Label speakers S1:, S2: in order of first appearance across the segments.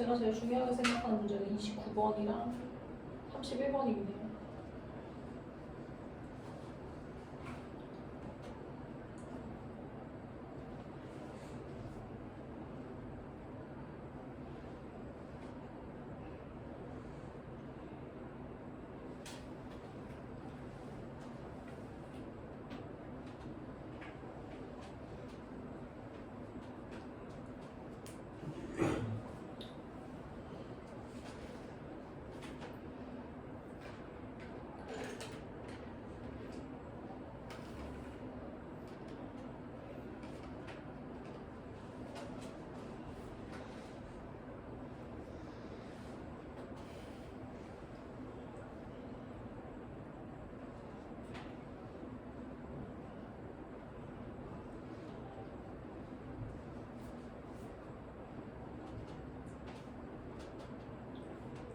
S1: 제가 제일 중요하게 생각하는 문제는 29번이랑 31번이거든요.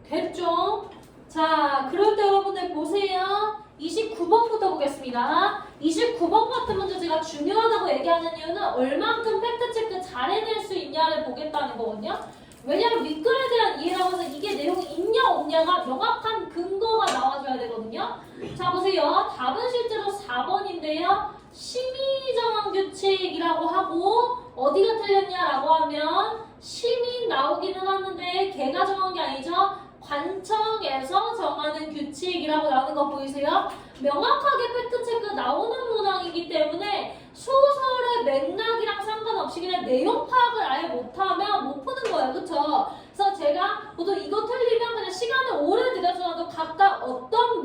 S1: 됐죠? 자, 그럴 때 여러분들 보세요. 29번부터 보겠습니다. 29번 같은 문제 제가 중요하다고 얘기하는 이유는 얼만큼 팩트체크 잘 해낼 수 있냐를 보겠다는 거거든요. 왜냐면 윗글에 대한 이해라고 해서 이게 내용이 있냐 없냐가 명확한 근거가 나와줘야 되거든요. 자, 보세요. 답은 실제로 4번인데요. 심의정황규칙이라고 하고 어디가 틀렸냐라고 하면 심의 나오기는 하는데 걔가 정한 게 아니죠. 관청에서 정하는 규칙이라고 나오는 거 보이세요? 명확하게 팩트체크 나오는 문항이기 때문에 소설의 맥락이랑 상관없이 그냥 내용 파악을 아예 못하면 못 푸는 거예요. 그쵸? 그래서 제가 보통 이거 틀리면 그냥 시간을 오래 들여서라도 각각 어떤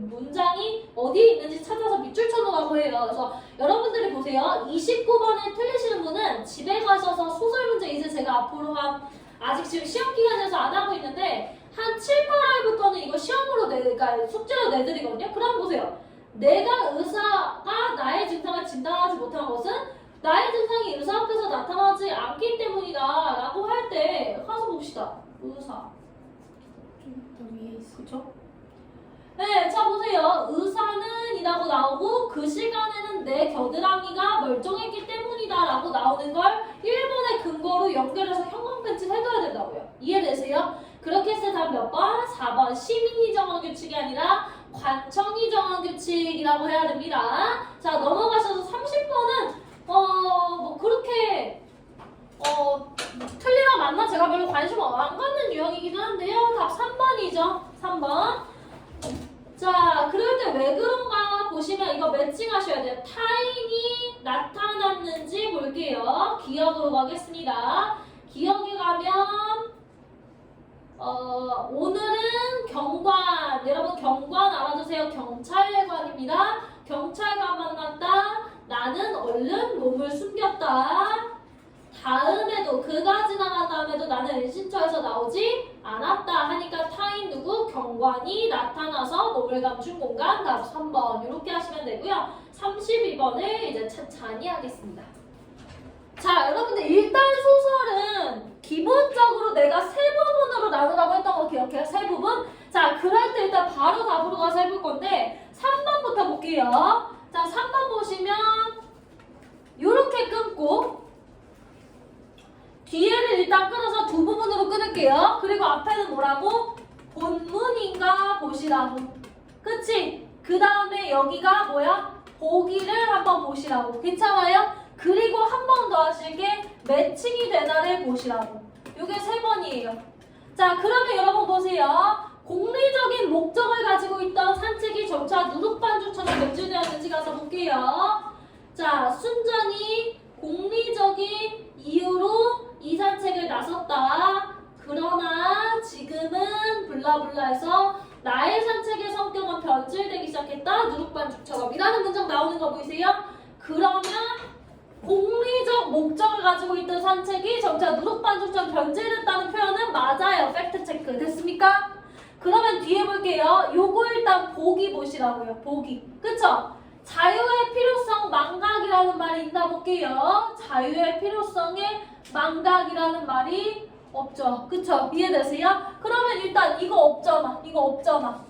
S1: 문장이 어디에 있는지 찾아서 밑줄 쳐놓으라고 해요. 그래서 여러분들이 보세요. 29번에 틀리시는 분은 집에 가셔서 소설 문제 이제 제가 앞으로 아직 지금 시험 기간에서 안 하고 있는데 한 7, 8월부터는 이거 시험으로 그러니까 숙제로 내드리거든요. 그럼 보세요. 내가 의사가 나의 증상을 진단하지 못한 것은 나의 증상이 의사 앞에서 나타나지 않기 때문이다 라고 할 때 가서 봅시다. 의사 좀 더 위에 있어. 그쵸? 네, 자 보세요. 의사는 이라고 나오고 그 시간에는 내 겨드랑이가 멀쩡했기 때문이다 라고 나오는 걸 1번의 근거로 연결해서 형광펜칠 해둬야 된다고요. 이해되세요? 그렇게 했을 때 답 몇 번? 4번 시민이 정한 규칙이 아니라 관청이 정한 규칙이라고 해야 됩니다. 자, 넘어가셔서 30번은 뭐 그렇게 틀리나 맞나 제가 별로 관심 안 갖는 유형이긴 한데요. 답 3번이죠. 3번. 자, 그럴 때 왜 그런가 보시면 이거 매칭하셔야 돼요. 타인이 나타났는지 볼게요. 기억으로 가겠습니다. 기억에 가면 오늘은 경관, 여러분 경관 알아두세요. 경찰관입니다. 경찰관 만났다. 나는 얼른 몸을 숨겼다. 다음에도 그가 지나간 다음에도 나는 은신처에서 나오지 않았다 하니까 타인 누구? 경관이 나타나서 몸을 감춘 공간 답 3번 이렇게 하시면 되고요. 32번을 이제 찬찬히 하겠습니다. 자, 여러분들 일단 소설은 기본적으로 내가 세 부분으로 나누라고 했던 거 기억해요? 세 부분? 자, 그럴 때 일단 바로 답으로 가서 해볼 건데 3번부터 볼게요. 자, 3번 보시면 이렇게 끊고 뒤에를 일단 끊어서 두 부분으로 끊을게요. 그리고 앞에는 뭐라고? 본문인가 보시라고. 그치? 그 다음에 여기가 뭐야? 보기를 한번 보시라고. 괜찮아요? 그리고 한 번 더 하실게 매칭이 되나를 보시라고. 요게 3번이에요. 자, 그러면 여러분 보세요. 공리적인 목적을 가지고 있던 산책이 점차 누룩반죽처럼 변질되었는지 가서 볼게요. 자, 순전히 공리적인 이유로 이 산책을 나섰다. 그러나 지금은 블라블라해서 나의 산책의 성격은 변질되기 시작했다. 누룩반죽처럼 이라는 문장 나오는 거 보이세요? 그러면 공리적 목적을 가지고 있던 산책이 점차 누룩반죽처럼 변질됐다는 표현은 맞아요. 팩트체크 됐습니까? 그러면 뒤에 볼게요. 요거 일단 보기 보시라고요. 보기. 그쵸? 자유의 필요성 망각이라는 말이 있나 볼게요. 자유의 필요성에 망각이라는 말이 없죠. 그쵸? 이해되세요? 그러면 일단 이거 없잖아. 이거 없잖아.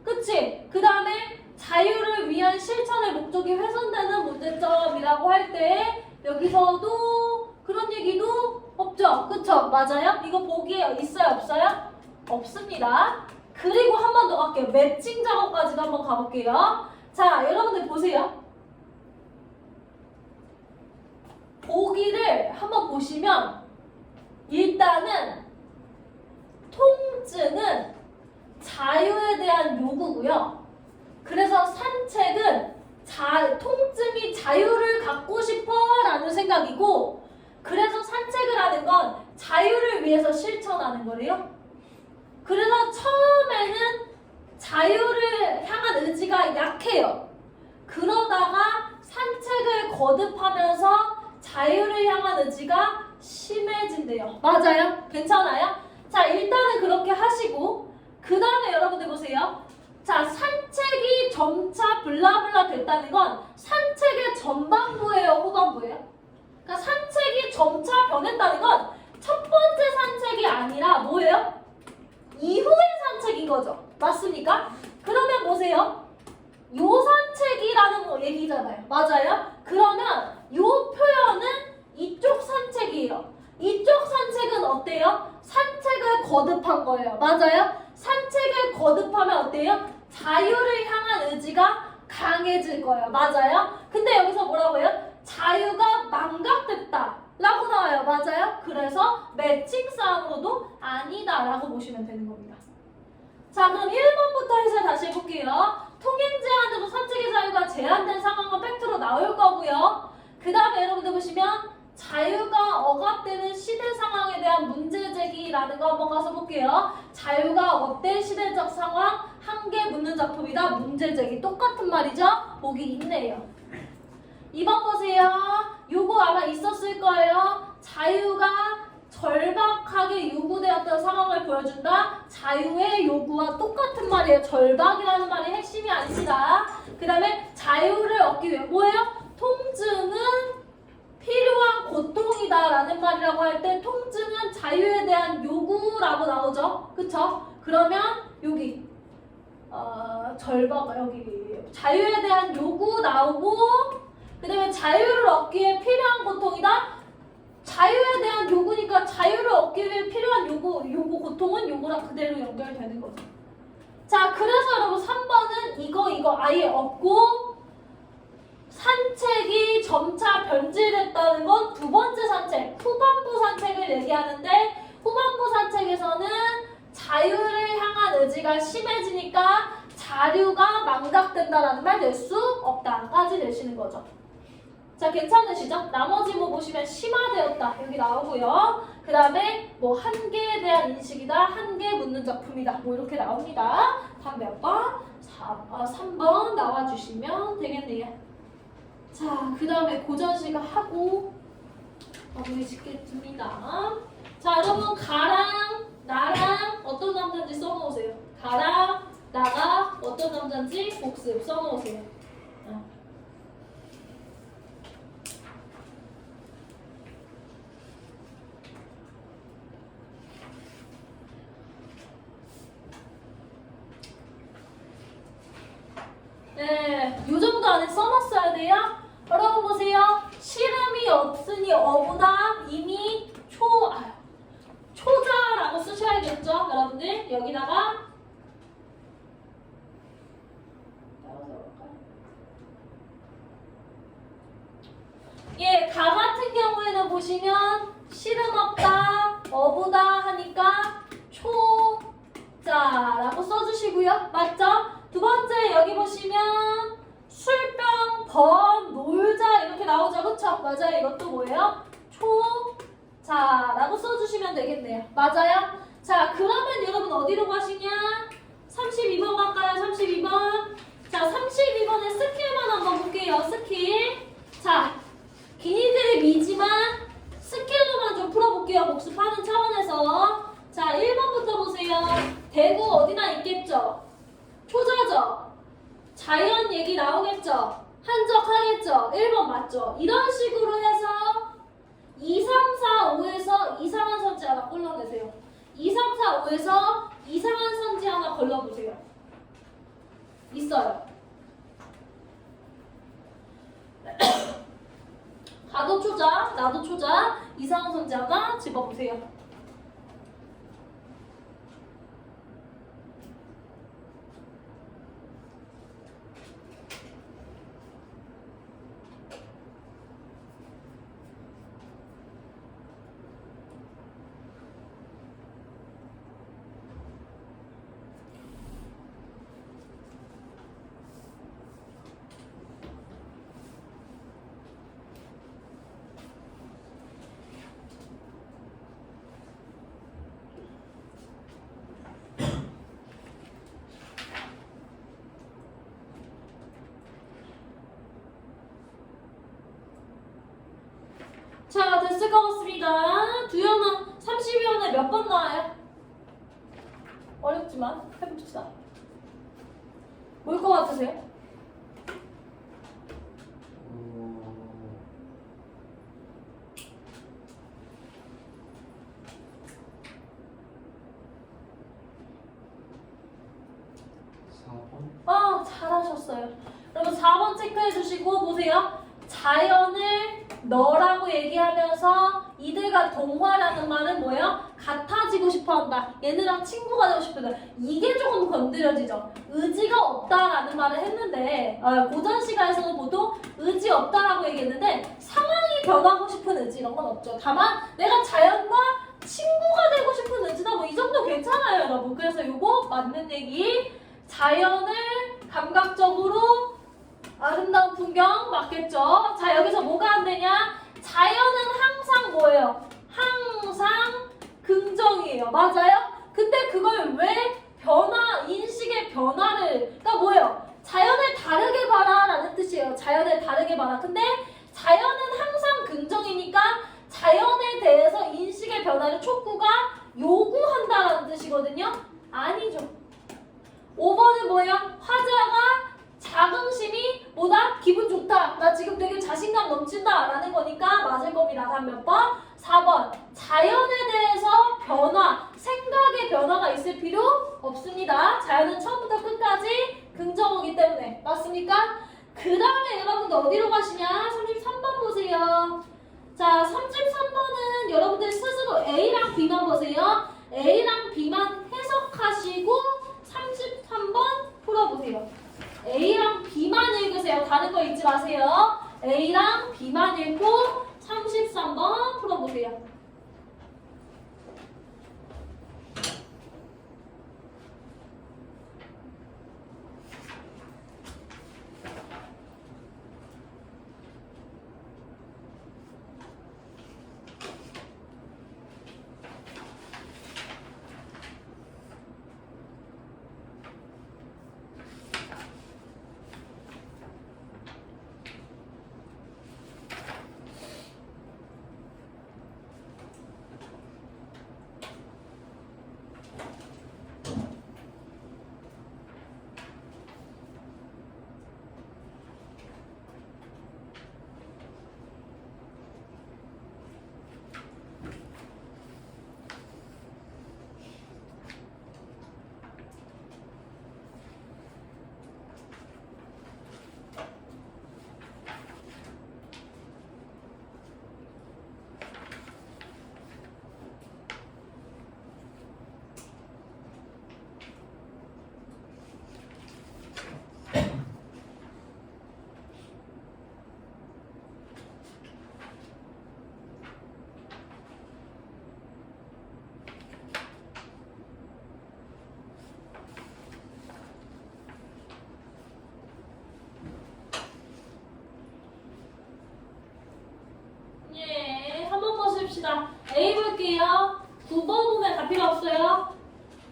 S1: 그치? 그 다음에 자유를 위한 실천의 목적이 훼손되는 문제점이라고 할 때 여기서도 그런 얘기도 없죠. 없죠? 그쵸? 맞아요? 이거 보기에 있어요? 없어요? 없습니다. 그리고 한 번 더 갈게요. 매칭 작업까지도 한번 가볼게요. 자, 여러분들 보세요. 보기를 한번 보시면 일단은 통증은 자유에 대한 요구고요. 그래서 산책은 통증이 자유를 갖고 싶어 라는 생각이고, 그래서 산책을 하는 건 자유를 위해서 실천하는 거래요. 그래서 처음에는 자유를 향한 의지가 약해요. 그러다가 산책을 거듭하면서 자유를 향한 의지가 심해진대요. 맞아요? 괜찮아요? 자, 일단은 그렇게 하시고, 그 다음에 여러분들 보세요. 자, 산책이 점차 블라블라 됐다는 건 산책의 전반부예요, 후반부예요? 그러니까 산책이 점차 변했다는 건 첫 번째 산책이 아니라 뭐예요? 이후의 산책인 거죠. 맞습니까? 그러면 보세요. 요 산책이라는 얘기잖아요. 맞아요? 그러면 요 표현은 이쪽 산책이에요. 이쪽 산책은 어때요? 산책을 거듭한 거예요. 맞아요? 산책을 거듭하면 어때요? 자유를 향한 의지가 강해질 거예요. 맞아요? 근데 여기서 뭐라고 해요? 자유가 망각됐다 라고 나와요. 맞아요? 그래서 매칭 싸움으로도 아니다 라고 보시면 되는 겁니다. 자, 그럼 1번부터 해서 다시 해볼게요. 통행 제한으로 산책의 자유가 제한된 상황은 팩트로 나올 거고요. 그 다음에 여러분들 보시면 자유가 억압되는 시대 상황에 대한 문제 제기라는 거 한번 가서 볼게요. 자유가 억압된 시대적 상황 한 개 묻는 작품이다. 문제 제기 똑같은 말이죠? 보기 있네요. 2번 보세요. 요거 아마 있었을 거예요. 자유가 절박하게 요구되었던 상황을 보여준다. 자유의 요구와 똑같은 말이에요. 절박이라는 말이 핵심이 아닙니다. 그 다음에 자유를 얻기 위해 뭐예요? 통증은 필요한 고통이다 라는 말이라고 할 때 통증은 자유에 대한 요구라고 나오죠. 그쵸? 그러면 여기 절박 여기 자유에 대한 요구 나오고, 그 다음에 자유를 얻기 위해 필요한 고통이다. 자유에 대한 요구니까 자유를 얻기 위해 필요한 요구 고통은 요구랑 그대로 연결되는 거죠. 자, 그래서 여러분 3번은 이거 아예 없고, 산책이 점차 변질됐다는 건 두 번째 산책, 후반부 산책을 얘기하는데, 후반부 산책에서는 자유를 향한 의지가 심해지니까 자유가 망각된다라는 말 낼 수 없다까지 내시는 거죠. 자, 괜찮으시죠? 나머지 뭐 보시면 심화되었다 여기 나오고요. 그 다음에 뭐 한계에 대한 인식이다, 한계 묻는 작품이다, 뭐 이렇게 나옵니다. 답 몇 번? 3번 나와주시면 되겠네요. 자, 그 다음에 고전시가 하고 마무리 짓겠습니다. 자, 여러분 가랑 나랑 어떤 남자인지 써놓으세요. 가랑 나가 어떤 남자인지 복습 써놓으세요. 네, 요 정도 안에 써놨어야 돼요. 여러분 보세요. 시름이 없으니 어보다 이미 초자라고 쓰셔야겠죠? 여러분들 여기다가 예, 가 같은 경우에는 보시면 시름 없다, 어보다 하니까 초자라고 써주시고요. 맞죠? 두 번째 여기 보시면 술병, 범, 놀자 이렇게 나오죠. 그쵸? 맞아요. 이것도 뭐예요? 초자라고 써주시면 되겠네요. 맞아요? 자, 그러면 여러분 어디로 가시냐? 32번 갈까요? 32번. 자, 32번에 스킬만 한번 볼게요. 스킬. 자, 기니들의 미지만 스킬로만 좀 풀어볼게요. 복습하는 차원에서. 자, 1번부터 보세요. 대구 어디나 있겠죠? 초자죠? 자연 얘기 나오겠죠? 한적하겠죠? 1번 맞죠? 이런 식으로 해서 2, 3, 4, 5에서 이상한 선지 하나 골라내세요. 2, 3, 4, 5에서 이상한 선지 하나 걸러보세요. 있어요. 가도 초자, 나도 초자. 이상한 son지 하나 집어보세요. 자, 됐을 것 같습니다. 두현아, 30위원에 몇 번 나와요? 어렵지만 해봅시다. 뭘 것 같으세요? 잘하셨어요. 여러분 4번 체크해 주시고 보세요. 자연을 너라고 얘기하면서 이들과 동화라는 말은 뭐예요? 같아지고 싶어한다. 얘네랑 친구가 되고 싶다. 이게 조금 건드려지죠. 의지가 없다라는 말을 했는데 고전 시가에서는 보통 의지 없다라고 얘기했는데 상황이 변하고 싶은 의지 이런 건 없죠. 다만 내가 자연과 친구가 되고 싶은 의지다. 뭐 이 정도 괜찮아요, 여러분. 그래서 요거 맞는 얘기. 자연을 감각적으로 아름다운 풍경 맞겠죠? 자, 여기서 뭐가 안 되냐? 자연은 항상 뭐예요? 항상 긍정이에요. 맞아요? 근데 그걸 왜 인식의 변화를, 그러니까 뭐예요? 자연을 다르게 봐라 라는 뜻이에요. 자연을 다르게 봐라. 근데 자연은 항상 긍정이니까 자연에 대해서 인식의 변화를 촉구가 요구한다라는 뜻이거든요. 아니죠. 5번은 뭐예요? 화자가 자긍심이 뭐다? 기분 좋다. 나 지금 되게 자신감 넘친다 라는 거니까 맞을 겁니다. 다음 몇 번? 4번. 자연에 대해서 변화, 생각의 변화가 있을 필요 없습니다. 자연은 처음부터 끝까지 긍정어기 때문에. 맞습니까? 그 다음에 여러분들 어디로 가시냐? 33번 보세요. 자, 33번은 여러분들 스스로 A랑 B만 보세요. A랑 B만 해석하시고 33번 풀어보세요. A랑 B만 읽으세요. 다른 거 읽지 마세요. A랑 B만 읽고 33번 풀어보세요. 봅시다. A 볼게요. 9번 보면 다 필요 없어요.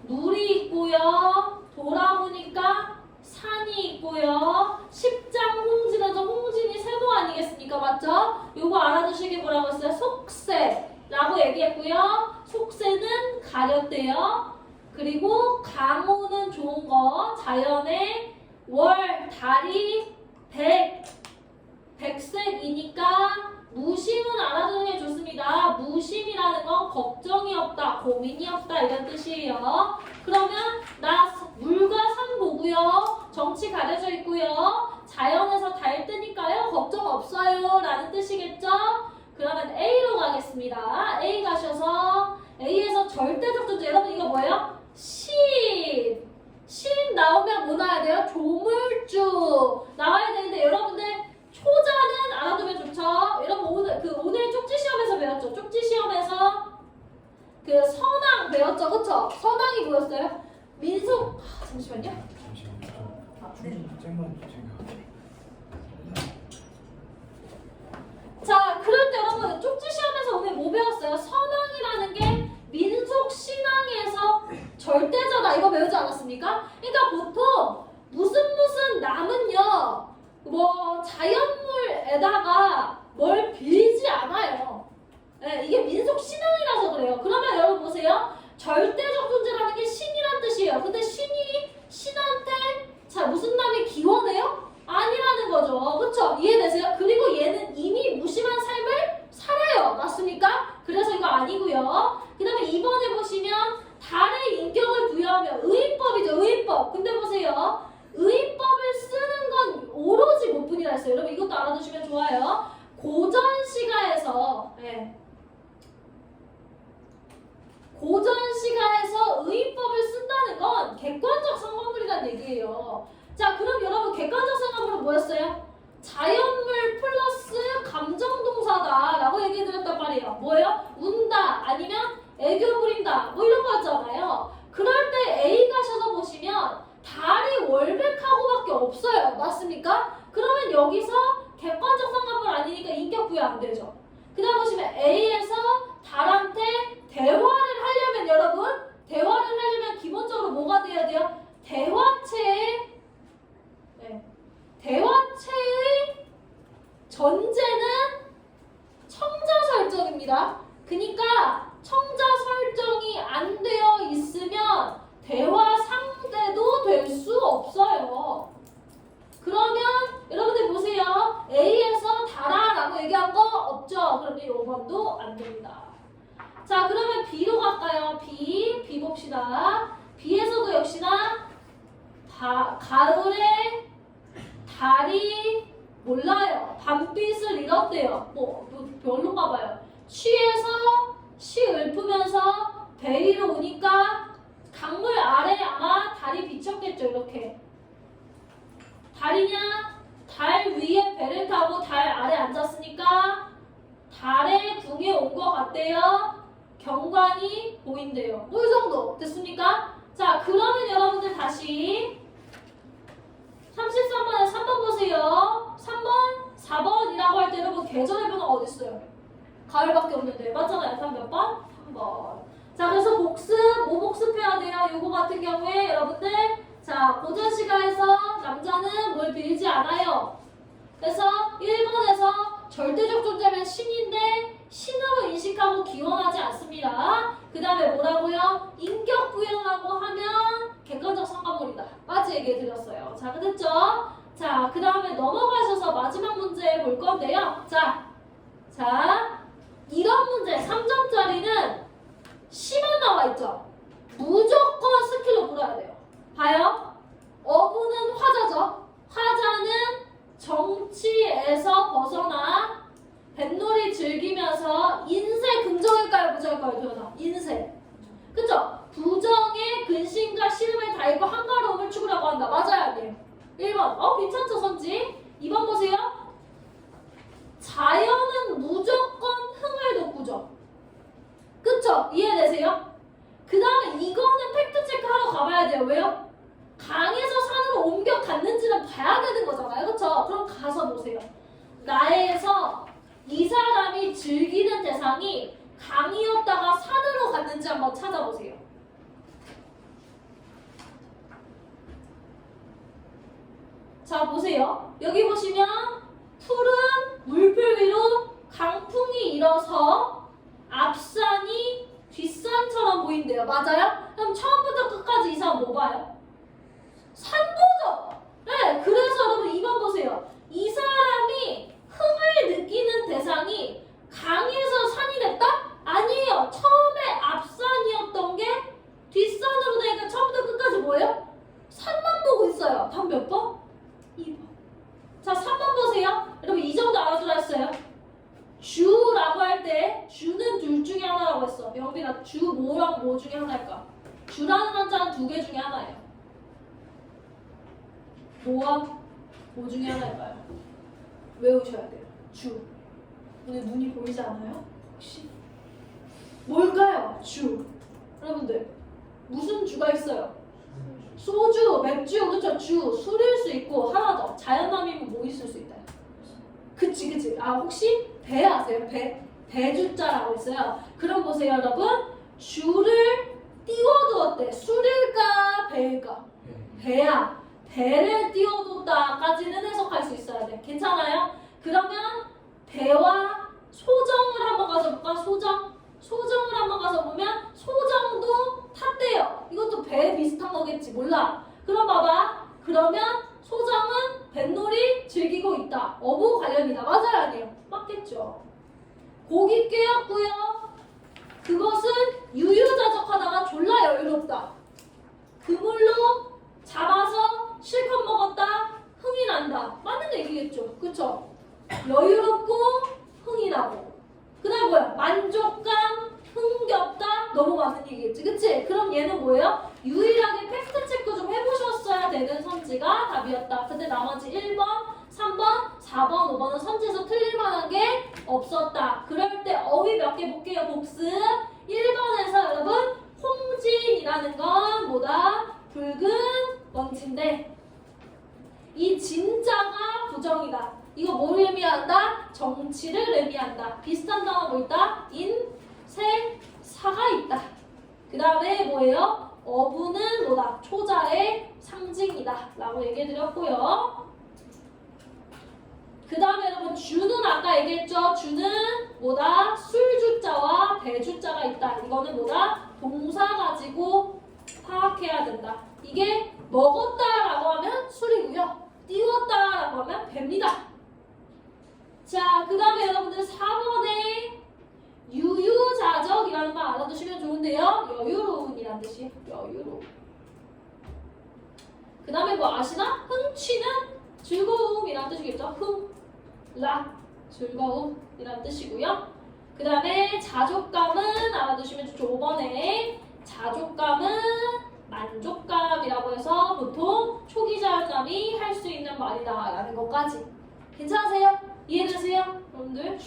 S1: 물이 있고요. 돌아보니까 산이 있고요. 10장 홍진하죠. 홍진이 세모 아니겠습니까? 맞죠? 요거 알아두시기 뭐라고 했어요? 속세라고 얘기했고요. 속세는 가렸대요. 그리고 강호는 좋은 거. 자연의 월, 달이, 백색이니까 무심은 알아두는 게 좋습니다. 무심이라는 건 걱정이 없다, 고민이 없다 이런 뜻이에요. 그러면 나 물과 산 보고요. 정치 가려져 있고요. 자연에서 달 뜨니까요. 걱정 없어요 라는 뜻이겠죠? 그러면 A로 가겠습니다. A 가셔서 A에서 절대적 존재. 여러분 이거 뭐예요? 신. 신 나오면 뭐 나와야 돼요? 조물주 나와야 되는데 여러분들 초자는 알아두면 좋죠. 여러분 오늘 쪽지 시험에서 배웠죠. 쪽지 시험에서 그 선왕 배웠죠, 그쵸? 선왕이 뭐였어요? 민속. 잠시만요. 자, 그럴 때 여러분 쪽지 시험에서 오늘 뭐 배웠어요? 선왕이라는 게 민속 신앙에서 절대자다 이거 배우지 않았습니까? 그러니까 보통 무슨 남은요 뭐 자연물에다가 뭘 빌지 않아요. 네, 이게 민속 신앙이라서 그래요. 그러면 여러분 보세요. 절대적 존재라는 게 신이란 뜻이에요. 근데 신이 신한테 자 무슨 남이 기원해요? 아니라는 거죠. 그쵸? 이해되세요? 그리고 얘는 이미 무심한 삶을 살아요. 맞습니까? 그래서 이거 아니고요. 그 다음에 2번에 보시면 달의 인격을 부여하며 의인법이죠. 의인법. 근데 보세요. 의인법을 쓰는 건 오로지 못뿐이라 했어요. 여러분 이것도 알아두시면 좋아요. 고전시가에서 고전시가에서 의인법을 쓴다는 건 객관적 상관물이라는 얘기예요. 자, 그럼 여러분 객관적 상관물은 뭐였어요? 자연물 플러스 감정동사다라고 얘기해드렸단 말이에요. 뭐예요? 운다 아니면 애교 부린다 뭐 이런 거였잖아요. 그럴 때 A 가셔서 보시면 달이 월백하고밖에 없어요. 맞습니까? 그러면 여기서 객관적 상관물 아니니까 인격 부여 안 되죠. 그 다음 보시면 A에서 달한테 대화를 하려면 여러분 대화를 하려면 기본적으로 뭐가 돼야 돼요? 대화체의 전제는 청자 설정입니다. 그러니까 청자 설정이 안 되어 있으면 대화 상대도 될 수 없어요. 그러면 여러분들 보세요. A에서 달아라고 얘기한 거 없죠? 그러면 5번도 안 됩니다. 자, 그러면 B로 갈까요? B 봅시다. B에서도 역시나 가을에 달이 몰라요. 밤빛을 잃었대요. 뭐 별론가 봐요. 취해서 시 읊으면서 배 위로 오니까 강물 아래 아마 달이 비쳤겠죠. 이렇게. 달이냐? 달 위에 배를 타고 달 아래 앉았으니까 달의 궁에 온 것 같대요. 경관이 보인대요. 뭐 이 정도 됐습니까? 자, 그러면 여러분들 다시 33번에 3번 보세요. 3번, 4번이라고 할 때 여러분 계절의 변화가 어디 있어요? 가을밖에 없는데 맞잖아요. 다음 몇 번? 3번. 자, 그래서 복습, 뭐 복습해야 돼요? 요거 같은 경우에 여러분들 자, 고전시가에서 남자는 뭘 빌지 않아요. 그래서 1번에서 절대적 존재면 신인데 신으로 인식하고 기원하지 않습니다. 그 다음에 뭐라고요? 인격 부여라고 하면 객관적 상관물이다. 맞지? 얘기해드렸어요. 자, 됐죠? 자, 그 다음에 넘어가셔서 마지막 문제 볼 건데요. 자, 이런 문제 3점짜리는 10원 나와 있죠? 무조건 스킬로 풀어야 돼요. 봐요. 어부는 화자죠. 화자는 정치에서 벗어나 뱃놀이 즐기면서 인세 긍정일까요? 부정일까요? 도연아. 인세. 그쵸? 부정의 근심과 싫음을 다이고 한가로움을 추구라고 한다. 맞아요? 아니에요? 1번. 괜찮죠? 선지? 2번 보세요. 자연은 무조건 흥을 돋구죠. 그쵸? 이해되세요? 그 다음에 이거는 팩트체크 하러 가봐야 돼요. 왜요? 강에서 산으로 옮겨 갔는지는 봐야 되는 거잖아요. 그쵸? 그럼 가서 보세요. 나에서 이 사람이 즐기는 대상이 강이었다가 산으로 갔는지 한번 찾아보세요. 자, 보세요. 여기 보시면 푸른 물풀 위로 강풍이 일어서 앞산이 뒷산처럼 보인대요. 맞아요? 그럼 처음부터 끝까지 이 사람 뭐 봐요? 산 보죠? 네, 그래서 여러분 2번 보세요. 이 사람이 흥을 느끼는 대상이 강에서 산이 됐다? 아니에요. 처음에 앞산이었던 게 뒷산으로 되니까 처음부터 끝까지 뭐예요? 산만 보고 있어요. 답 몇 번? 2번. 자, 3번 보세요. 주 뭐랑 뭐 중에 하나일까? 주라는 한자는 두 개 중에 하나예요. 뭐와 뭐 중에 하나일까요? 외우셔야 돼요. 주. 오늘 눈이 보이지 않아요? 혹시? 뭘까요? 주. 여러분들 무슨 주가 있어요? 소주, 맥주, 그쵸? 주, 술일 수 있고 하나 더 자연남이면 뭐 있을 수 있다? 그치. 아 혹시 배 아세요? 배주자라고 있어요. 그럼 보세요 여러분. 주를 띄워두었대. 술일까 배일까? 배야. 배를 띄워뒀다까지는 해석할 수 있어야 돼. 괜찮아요? 그러면 배와 소정을 한번 가서 볼까? 소정을 한번 가서 보면 소정도 탔대요. 이것도 배 비슷한 거겠지. 몰라. 그럼 봐봐. 그러면 소정은 뱃놀이 즐기고 있다. 어부 관련이다. 맞아요? 아니에요? 맞겠죠. 고기 꿰었고요. 그것은 유유자적하다가 졸라 여유롭다. 그물로 잡아서 실컷 먹었다. 흥이 난다. 맞는 얘기겠죠. 그쵸? 여유롭고 흥이 나고. 그 다음 뭐야? 만족감, 흥겹다. 너무 많은 얘기겠지. 그치? 그럼 얘는 뭐예요? 유일하게 팩트 체크 좀 해보셨어야 되는 선지가 답이었다. 근데 나머지 1번, 3번, 4번, 5번은 선지에서 틀릴 만한 게 없었다. 그럴 때 어휘 몇 개 볼게요. 복습. 1번에서 여러분 홍진이라는 건 뭐다? 붉은 먼지인데 이 진짜가 부정이다. 이거 뭘 의미한다? 정치를 의미한다. 비슷한 단어 뭐 있다? 인, 세, 사가 있다. 그 다음에 뭐예요? 어부는 뭐다? 초자의 상징이다 라고 얘기해드렸고요. 그 다음에 여러분 주는 아까 얘기했죠? 주는 뭐다? 술주자와 배주자가 있다. 이거는 뭐다? 동사 가지고 파악해야 된다. 이게 먹었다라고 하면 술이고요. 띄웠다라고 하면 배입니다. 자, 그 다음에 여러분들 4번에 유유자적이라는 말 알아두시면 좋은데요. 여유로운이라는 뜻이에요. 여유로운. 그 다음에 뭐 아시나? 흥취는 즐거움이라는 뜻이겠죠. 즐거움이라는 뜻이고요. 그 다음에 자족감은 알아두시면 좋죠. 5번에 자족감은 만족감이라고 해서 보통 초기자감이 할 수 있는 말이다 라는 것까지. 괜찮으세요? 이해되세요? 여러분들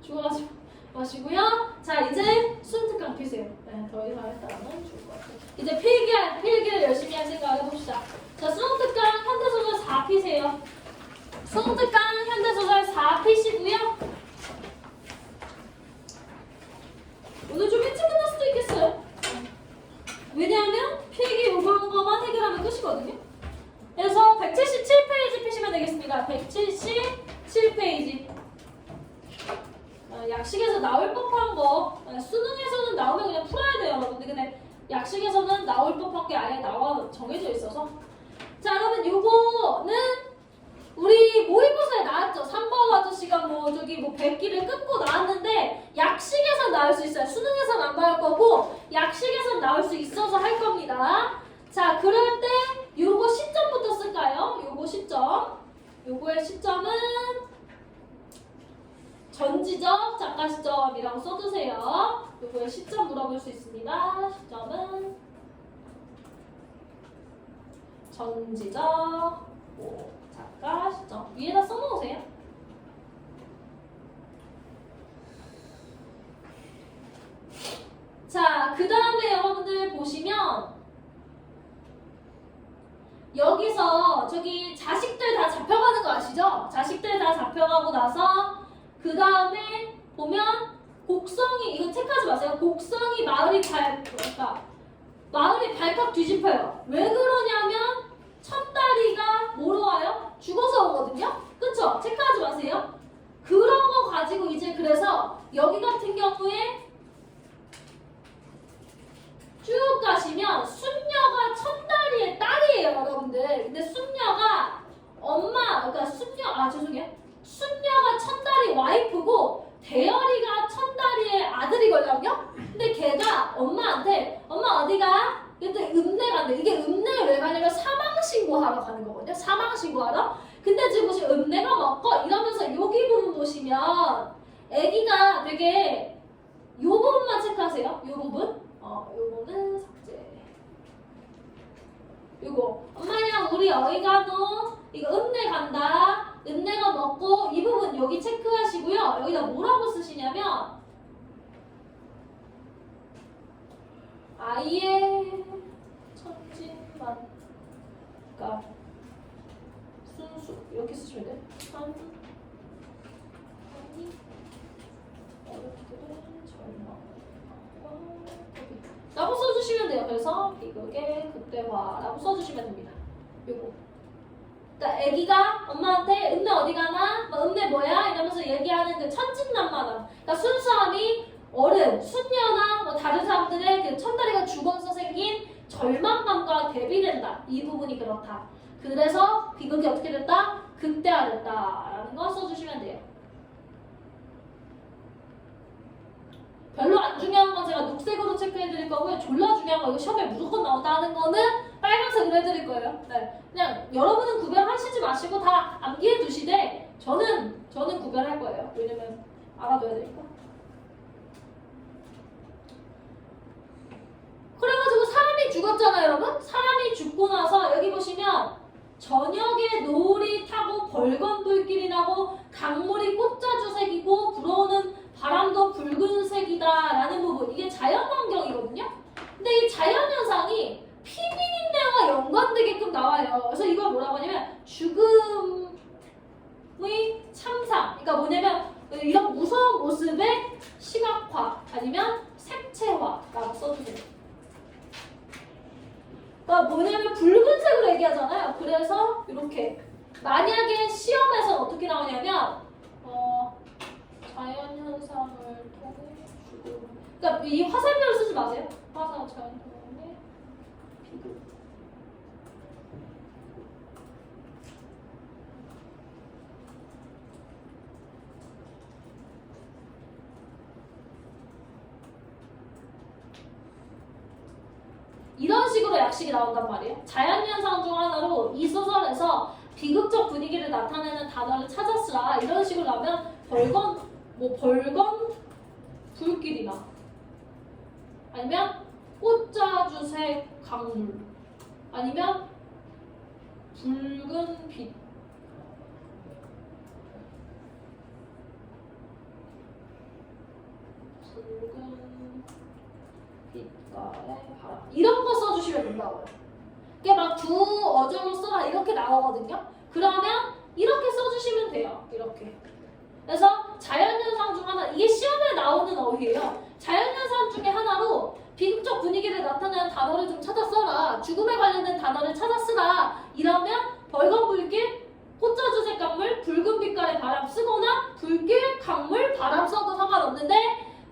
S1: 죽어가지 마시고요. 자, 이제 순특강 피세요. 네, 더 이상 했다가는 죽을 것 같아요. 이제 필기를 열심히 할 생각을 해봅시다. 자, 수능특강 현대소설 4 피세요. 수능특강 현대소설 4 피시고요. 오늘 좀 일찍 끝날 수도 있겠어요. 왜냐하면 필기 요구한 것만 해결하면 끝이거든요. 그래서 177페이지 피시면 되겠습니다. 177페이지. 약식에서 나올 법한 거 수능에서는 나오면 그냥 풀어야 돼요 여러분들. 근데 약식에서는 나올 법한 게 아예 정해져 있어서. 자, 여러분 요거는 우리 모의고사에 나왔죠. 3번 아저씨가 뭐 저기 뭐 100기를 끊고 나왔는데 약식에서 나올 수 있어요. 수능에서는 안 나올 거고 약식에서 나올 수 있어서 할 겁니다. 자, 그럴 때 요거 시점부터 쓸까요? 요거 시점. 요거의 시점은 전지적 작가 시점이라고 써두세요. 요거의 시점 물어볼 수 있습니다. 시점은 전지적 작가 시점. 위에다 써놓으세요. 자, 그 다음에 여러분들 보시면 여기서 저기 자식들 다 잡혀가는 거 아시죠? 자식들 다 잡혀가고 나서 그 다음에 보면 곡성이, 이거 체크하지 마세요. 곡성이 마을이 발칵 뒤집혀요. 왜 그러냐면 첫다리가 뭐로 와요? 죽어서 오거든요? 그쵸? 체크하지 마세요. 그런 거 가지고 이제 그래서 여기 같은 경우에 쭉 가시면 순녀가 첫다리의 딸이에요 여러분들. 근데 순녀가 순녀가 첫다리 와이프고 대열이가 첫다리의 아들이거든요. 근데 걔가 엄마한테 엄마 어디가? 그때 읍내 간대. 이게 읍내에 왜 가냐면 사망신고하러 가는 거거든요. 사망신고하러. 근데 지금 보시면 읍내가 먹고 이러면서 여기 부분 보시면 애기가 되게 요 부분만 체크하세요. 요 부분. 요거는 삭제. 요거 엄마야 우리 어이간호 이거 읍내 간다. 읍내가 먹고 이 부분 여기 체크하시고요. 여기다 뭐라고 쓰시냐면 아이의 천진만 그러니까 순수 이렇게 쓰시면 돼요. 라고 써주시면 돼요. 그래서 비극의 극대화라고 써주시면 됩니다. 요거. 그러니까 애기가 엄마한테 읍내 어디 가나? 뭐 읍내 뭐야? 이러면서 얘기하는 그 천진난만함. 그러니까 순수함이 어른, 순녀나 뭐 다른 사람들의 그 천다리가 죽어서 생긴 절망감과 대비된다. 이 부분이 그렇다. 그래서 비극이 어떻게 됐다? 극대화됐다라는 거 써주시면 돼요. 별로 안 중요한 건 제가 녹색으로 체크해드릴 거고요. 졸라 중요한 거 이거 시험에 무조건 나온다는 거는 빨간색으로 해드릴 거예요. 네. 그냥 여러분은 구별하시지 마시고 다 암기해 두시되 저는 구별할 거예요. 왜냐면 알아둬야 되니까. 그래가지고 사람이 죽었잖아요, 여러분. 사람이 죽고 나서 여기 보시면 저녁에 노을이 타고 벌건 불길이 나고 강물이 꽃자주색이고 불어오는 바람도 붉은색이다라는 부분 이게 자연환경이거든요. 근데 이 자연현상이 피비린내와 연관되게끔 나와요. 그래서 이걸 뭐라고 하냐면 죽음의 참상. 그러니까 뭐냐면 이런 무서운 모습의 시각화 아니면 색채화라고 써주세요. 그러니까 뭐냐면 붉은색으로 얘기하잖아요. 그래서 이렇게 만약에 시험에서 어떻게 나오냐면 자연현상을 통해 죽음. 그러니까 이 화살표를 쓰지 마세요. 화살 자연현상의 비극. 이런 식으로 약식이 나온단 말이에요. 자연현상 중 하나로 이 소설에서 비극적 분위기를 나타내는 단어를 찾았으라 이런 식으로 나오면 벌건 불길이나 아니면 꽃자주색 강물 아니면 붉은 빛 빛깔의 바람 이런 거 써주시면 된다고요. 이게 막 두 어조로 써라 이렇게 나오거든요. 그러면 이렇게 써주시면 돼요. 이렇게. 그래서 자연현상 중 하나, 이게 시험에 나오는 어휘예요. 자연현상 중에 하나로 비극적 분위기를 나타내는 단어를 좀 찾아 써라. 죽음에 관련된 단어를 찾아 쓰라. 이러면 벌건불길, 꽃자주색 강물, 붉은 빛깔의 바람 쓰거나 불길, 강물, 바람 써도 상관없는데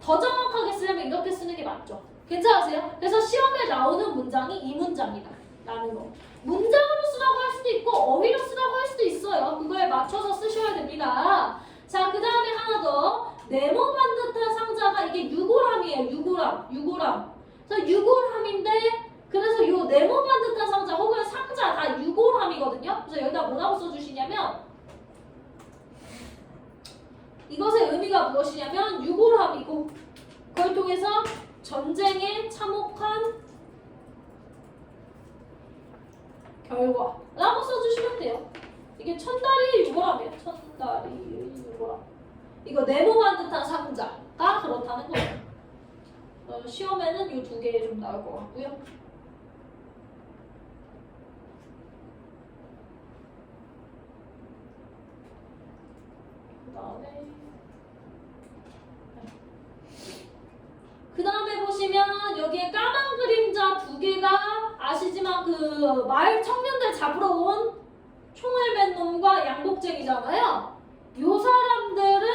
S1: 더 정확하게 쓰려면 이렇게 쓰는 게 맞죠. 괜찮으세요? 그래서 시험에 나오는 문장이 이 문장이다. 라는 거. 문장으로 쓰라고 할 수도 있고 어휘로 쓰라고 할 수도 있어요. 그거에 맞춰서 쓰셔야 됩니다. 자, 그 다음에 하나 더. 네모 반듯한 상자가 이게 유골함이에요. 유골함. 그래서 유골함인데 그래서 요 네모 반듯한 상자 혹은 상자 다 유골함이거든요. 그래서 여기다 뭐라고 써주시냐면 이것의 의미가 무엇이냐면 유골함이고 그걸 통해서 전쟁에 참혹한 결과라고 써주시면 돼요. 이게 천다리 유골함이에요. 천다리 유골함. 이거 네모만 듯한 상자가 그렇다는 거예요. 시험에는 이 두 개 좀 나올 것 같고요. 그 다음에 보시면 여기에 까만 그림자 두 개가 아시지만 그 마을 청년들 잡으러 온 총을 맨 놈과 양복쟁이잖아요. 요 사람들은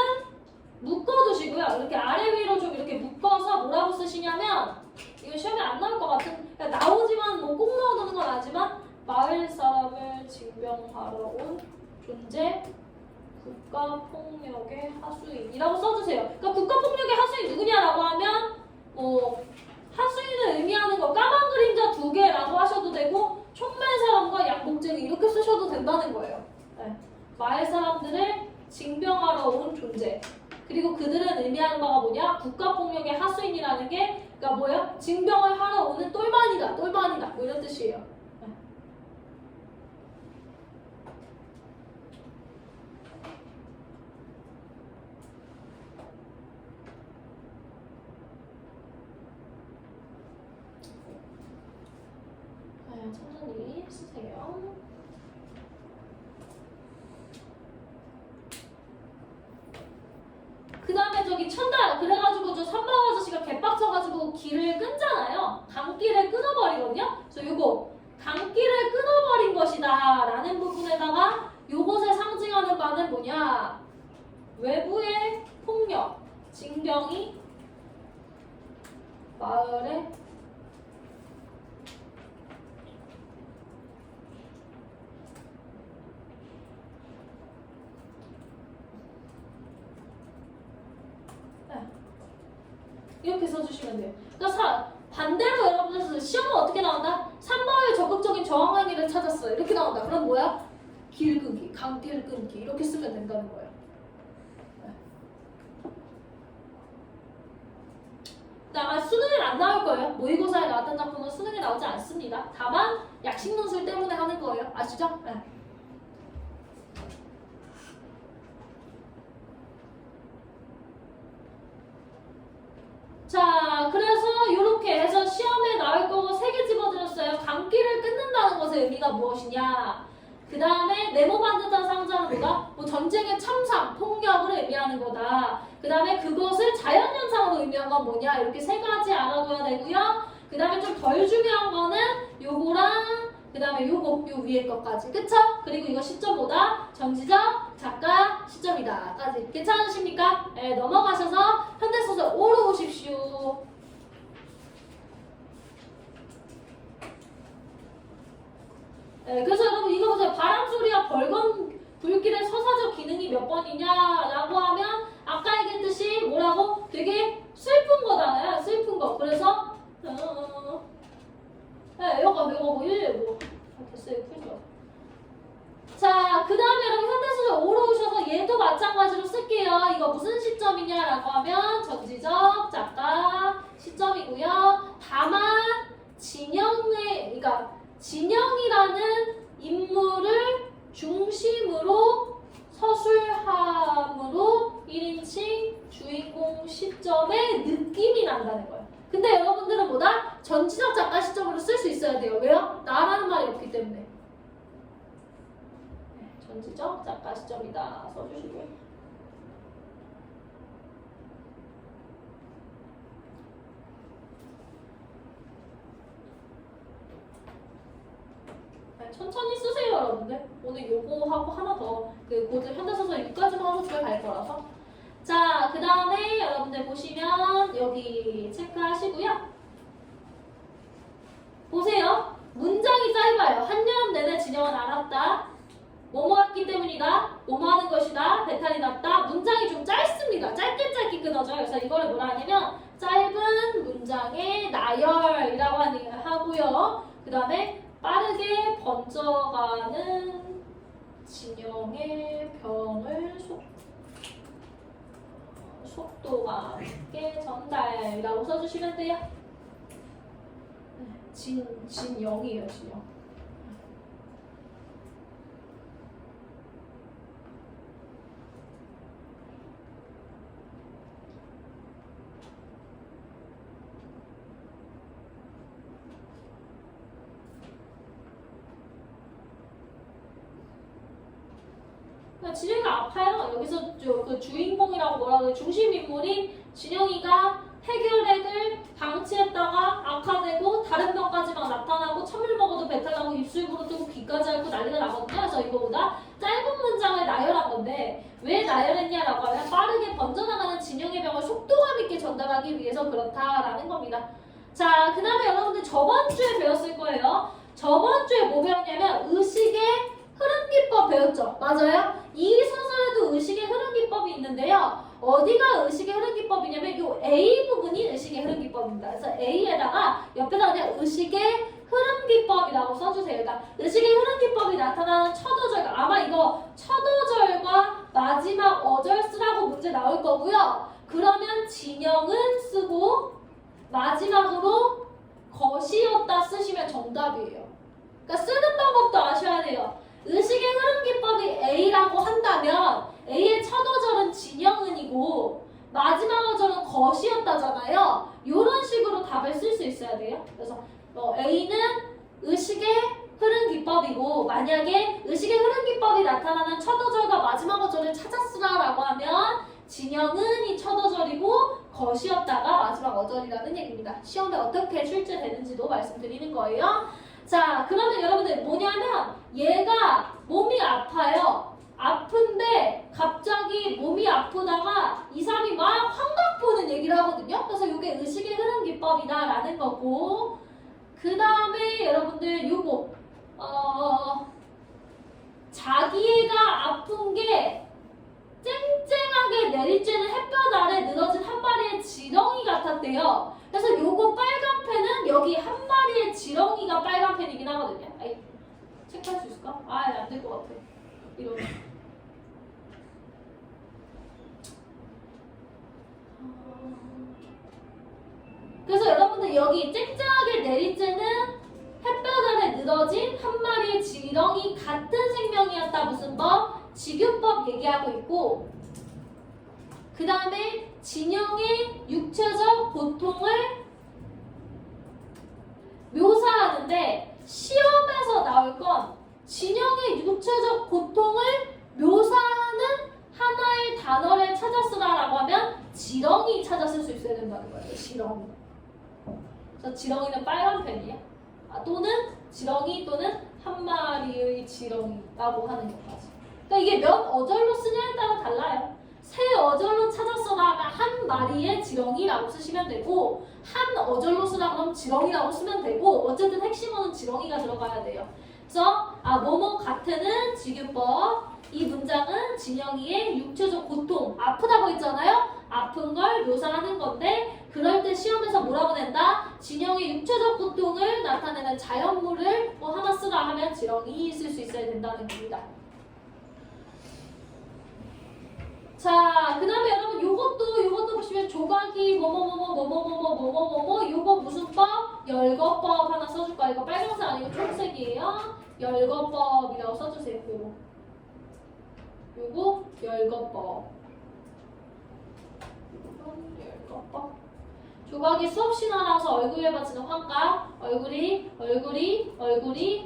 S1: 묶어두시고요. 이렇게 아래 위로 좀 이렇게 묶어서 뭐라고 쓰시냐면 이거 시험에 안 나올 것 같은 그러니까 나오지만 뭐 꼭 넣어두는 건 아니지만 마을 사람을 징병하러 온 존재 국가폭력의 하수인이라고 써주세요. 그러니까 국가폭력의 하수인 누구냐라고 하면 뭐 하수인을 의미하는 거 까만 그림자 두 개라고 하셔도 되고 총맨 사람과 양복쟁이 이렇게 쓰셔도 된다는 거예요. 네. 마을 사람들을 징병하러 온 존재 그리고 그들은 의미하는 바가 뭐냐? 국가폭력의 하수인이라는 게 그러니까 뭐예요? 징병을 하러 오는 똘마니다, 똘마니다 뭐 이런 뜻이에요. 천천히 쓰세요. 그 다음에 저기 천달 그래가지고 저 삼방 아저씨가 개빡쳐가지고 길을 끊잖아요. 강길을 끊어버리거든요. 그래서 요거 강길을 끊어버린 것이다 라는 부분에다가 요것을 상징하는 바는 뭐냐? 외부의 폭력, 징병이 마을에 이렇게 써주시면 돼요. 그러니까 반대로 여러분들 시험은 어떻게 나온다? 3번의 적극적인 저항 행위를 찾았어요. 이렇게 나온다. 그럼 뭐야? 길 끊기, 강길 끊기 이렇게 쓰면 된다는 거예요. 아마 수능에 안 나올 거예요. 모의고사에 나왔던 작품은 수능에 나오지 않습니다. 다만 약식 논술 때문에 하는 거예요. 아시죠? 네. 자, 그래서 이렇게 해서 시험에 나올 거 3개 집어드렸어요. 강길을 끊는다는 것의 의미가 무엇이냐? 그 다음에 네모반 듯한 상자는 뭐다? 뭐 전쟁의 참상, 폭력을 의미하는 거다. 그 다음에 그것을 자연현상으로 의미한 건 뭐냐? 이렇게 3가지 알아둬야 되고요. 그 다음에 좀 덜 중요한 거는 요거랑 그 다음에 요거, 요 위에 것까지. 그쵸? 그리고 이거 시점 뭐다? 전지적, 작가, 시점이다. 까지. 괜찮으십니까? 네, 넘어가셔서 현대소설 5로 오십시오. 네, 그래서 여러분 이거 보세요. 바람소리와 벌건 불길의 서사적 기능이 몇 번이냐라고 하면 아까 얘기했듯이 뭐라고? 되게 슬픈 거잖아요. 슬픈 거. 그래서 네, 요거 뭐 1, 됐어요. 풀죠. 자, 그 다음에 여러분 현대소설 5로 오셔서 얘도 마찬가지로 쓸게요. 이거 무슨 시점이냐라고 하면 전지적, 작가, 시점이고요. 다만 그러니까 진영이라는 인물을 중심으로 서술함으로 1인칭 주인공 시점의 느낌이 난다는 거예요. 근데 여러분들은 뭐다? 전지적 작가 시점으로 쓸 수 있어야 돼요. 왜요? 나라는 말이 없기 때문에. 전지적 작가 시점이다. 써주시고요. 천천히 쓰세요, 여러분들. 오늘 요거 하고 하나 더, 곧 현대소설 6까지만 하고 집에 갈 거라서. 자, 그 다음에 여러분들 보시면 여기 체크하시고요. 보세요. 문장이 짧아요. 한여름 내내 진영은 알았다. 뭐뭐 했기 때문이다. 뭐뭐 하는 것이다. 배탈이 났다. 문장이 좀 짧습니다. 짧게 끊어져요. 그래서 이거를 뭐라 하냐면 짧은 문장의 나열이라고 하고요. 그 다음에 빠르게 번져가는 진영의 병을 속도가 함께 전달이라고 써주시면 돼요. 진영이에요, 진영. 진영이가 아파요. 여기서 그 주인공이라고 뭐라고 해요? 중심 인물인 진영이가 해결액을 방치했다가 악화되고 다른 병까지 막 나타나고 찬물 먹어도 배탈 나고 입술 부르뜨고 귀까지 앓고 난리가 나거든요. 그래서 이거보다 짧은 문장을 나열한 건데 왜 나열했냐라고 하면 빠르게 번져나가는 진영의 병을 속도감 있게 전달하기 위해서 그렇다라는 겁니다. 자, 그 다음에 여러분들 저번 주에 배웠을 거예요. 저번 주에 뭐 배웠냐면 의식의 흐름 기법 배웠죠? 맞아요? 이 소설에도 의식의 흐름 기법이 있는데요. 어디가 의식의 흐름 기법이냐면 이 A 부분이 의식의 흐름 기법입니다. 그래서 A에다가 옆에다 그냥 의식의 흐름 기법이라고 써주세요. 그러니까 의식의 흐름 기법이 나타나는 첫 어절, 아마 이거 첫 어절과 마지막 어절 쓰라고 문제 나올 거고요. 그러면 진영은 쓰고 마지막으로 것이었다 쓰시면 정답이에요. 그러니까 쓰는 방법도 아셔야 돼요. 의식의 흐름 기법이 A라고 한다면 A의 첫 어절은 진영은이고 마지막 어절은 것이었다잖아요. 이런 식으로 답을 쓸 수 있어야 돼요. 그래서 A는 의식의 흐름 기법이고 만약에 의식의 흐름 기법이 나타나는 첫 어절과 마지막 어절을 찾았으라라고 하면 진영은 이 첫 어절이고 것이었다가 마지막 어절이라는 얘기입니다. 시험에 어떻게 출제되는지도 말씀드리는 거예요. 자, 그러면 여러분들 뭐냐면 얘가 몸이 아파요. 아픈데 갑자기 몸이 아프다가 이 사람이 막 환각 보는 얘기를 하거든요. 그래서 이게 의식의 흐름 기법이다라는 거고 그 다음에 여러분들 요거 자기가 아픈 게 쨍쨍하게 내리쬐는 햇볕 아래 늘어진 한 마리의 지렁이 같았대요. 그래서 요거 빨간 펜은 여기 한 마리의 지렁이가 빨간 펜이긴 하거든요. 아이, 체크할 수 있을까? 아, 안 될 것 같아. 이런. 그래서 여러분들 여기 쨍쨍하게 내리쬐는 햇볕 아래 늘어진 한 마리의 지렁이 같은 생명이었다. 무슨 법? 직유법 얘기하고 있고 그 다음에 진영의 육체적 고통을 묘사하는데 시험에서 나올 건 진영의 육체적 고통을 묘사하는 하나의 단어를 찾았으라라고 하면 지렁이 찾았을 수 있어야 된다는 거예요. 지렁이. 그래서 지렁이는 빨간 펜이에요. 또는 지렁이 또는 한 마리의 지렁이라고 하는 것까지. 그러니까 이게 몇 어절로 쓰냐에 따라 달라요. 세 어절로 찾았어라 하면 한 마리의 지렁이라고 쓰시면 되고 한 어절로 쓰라 그러면 지렁이라고 쓰면 되고 어쨌든 핵심어는 지렁이가 들어가야 돼요. 그래서 뭐뭐 같은은 직유법 이 문장은 진영이의 육체적 고통 아프다고 했잖아요. 아픈 걸 묘사하는 건데 그럴 때 시험에서 뭐라고 낸다? 진영의 육체적 고통을 나타내는 자연물을 뭐 하나 쓰라 하면 지렁이 쓸 수 있어야 된다는 겁니다. 자, 그 다음에 여러분 요것도 보시면 조각이 뭐뭐뭐뭐 요거 무슨 법? 열거법 하나 써줄까? 이거 빨간색 아니고 초록색이에요. 열거법이라고 써주세요. 요거 열거법. 조각이 수없이 날아와서 얼굴에 받치는 환각. 얼굴이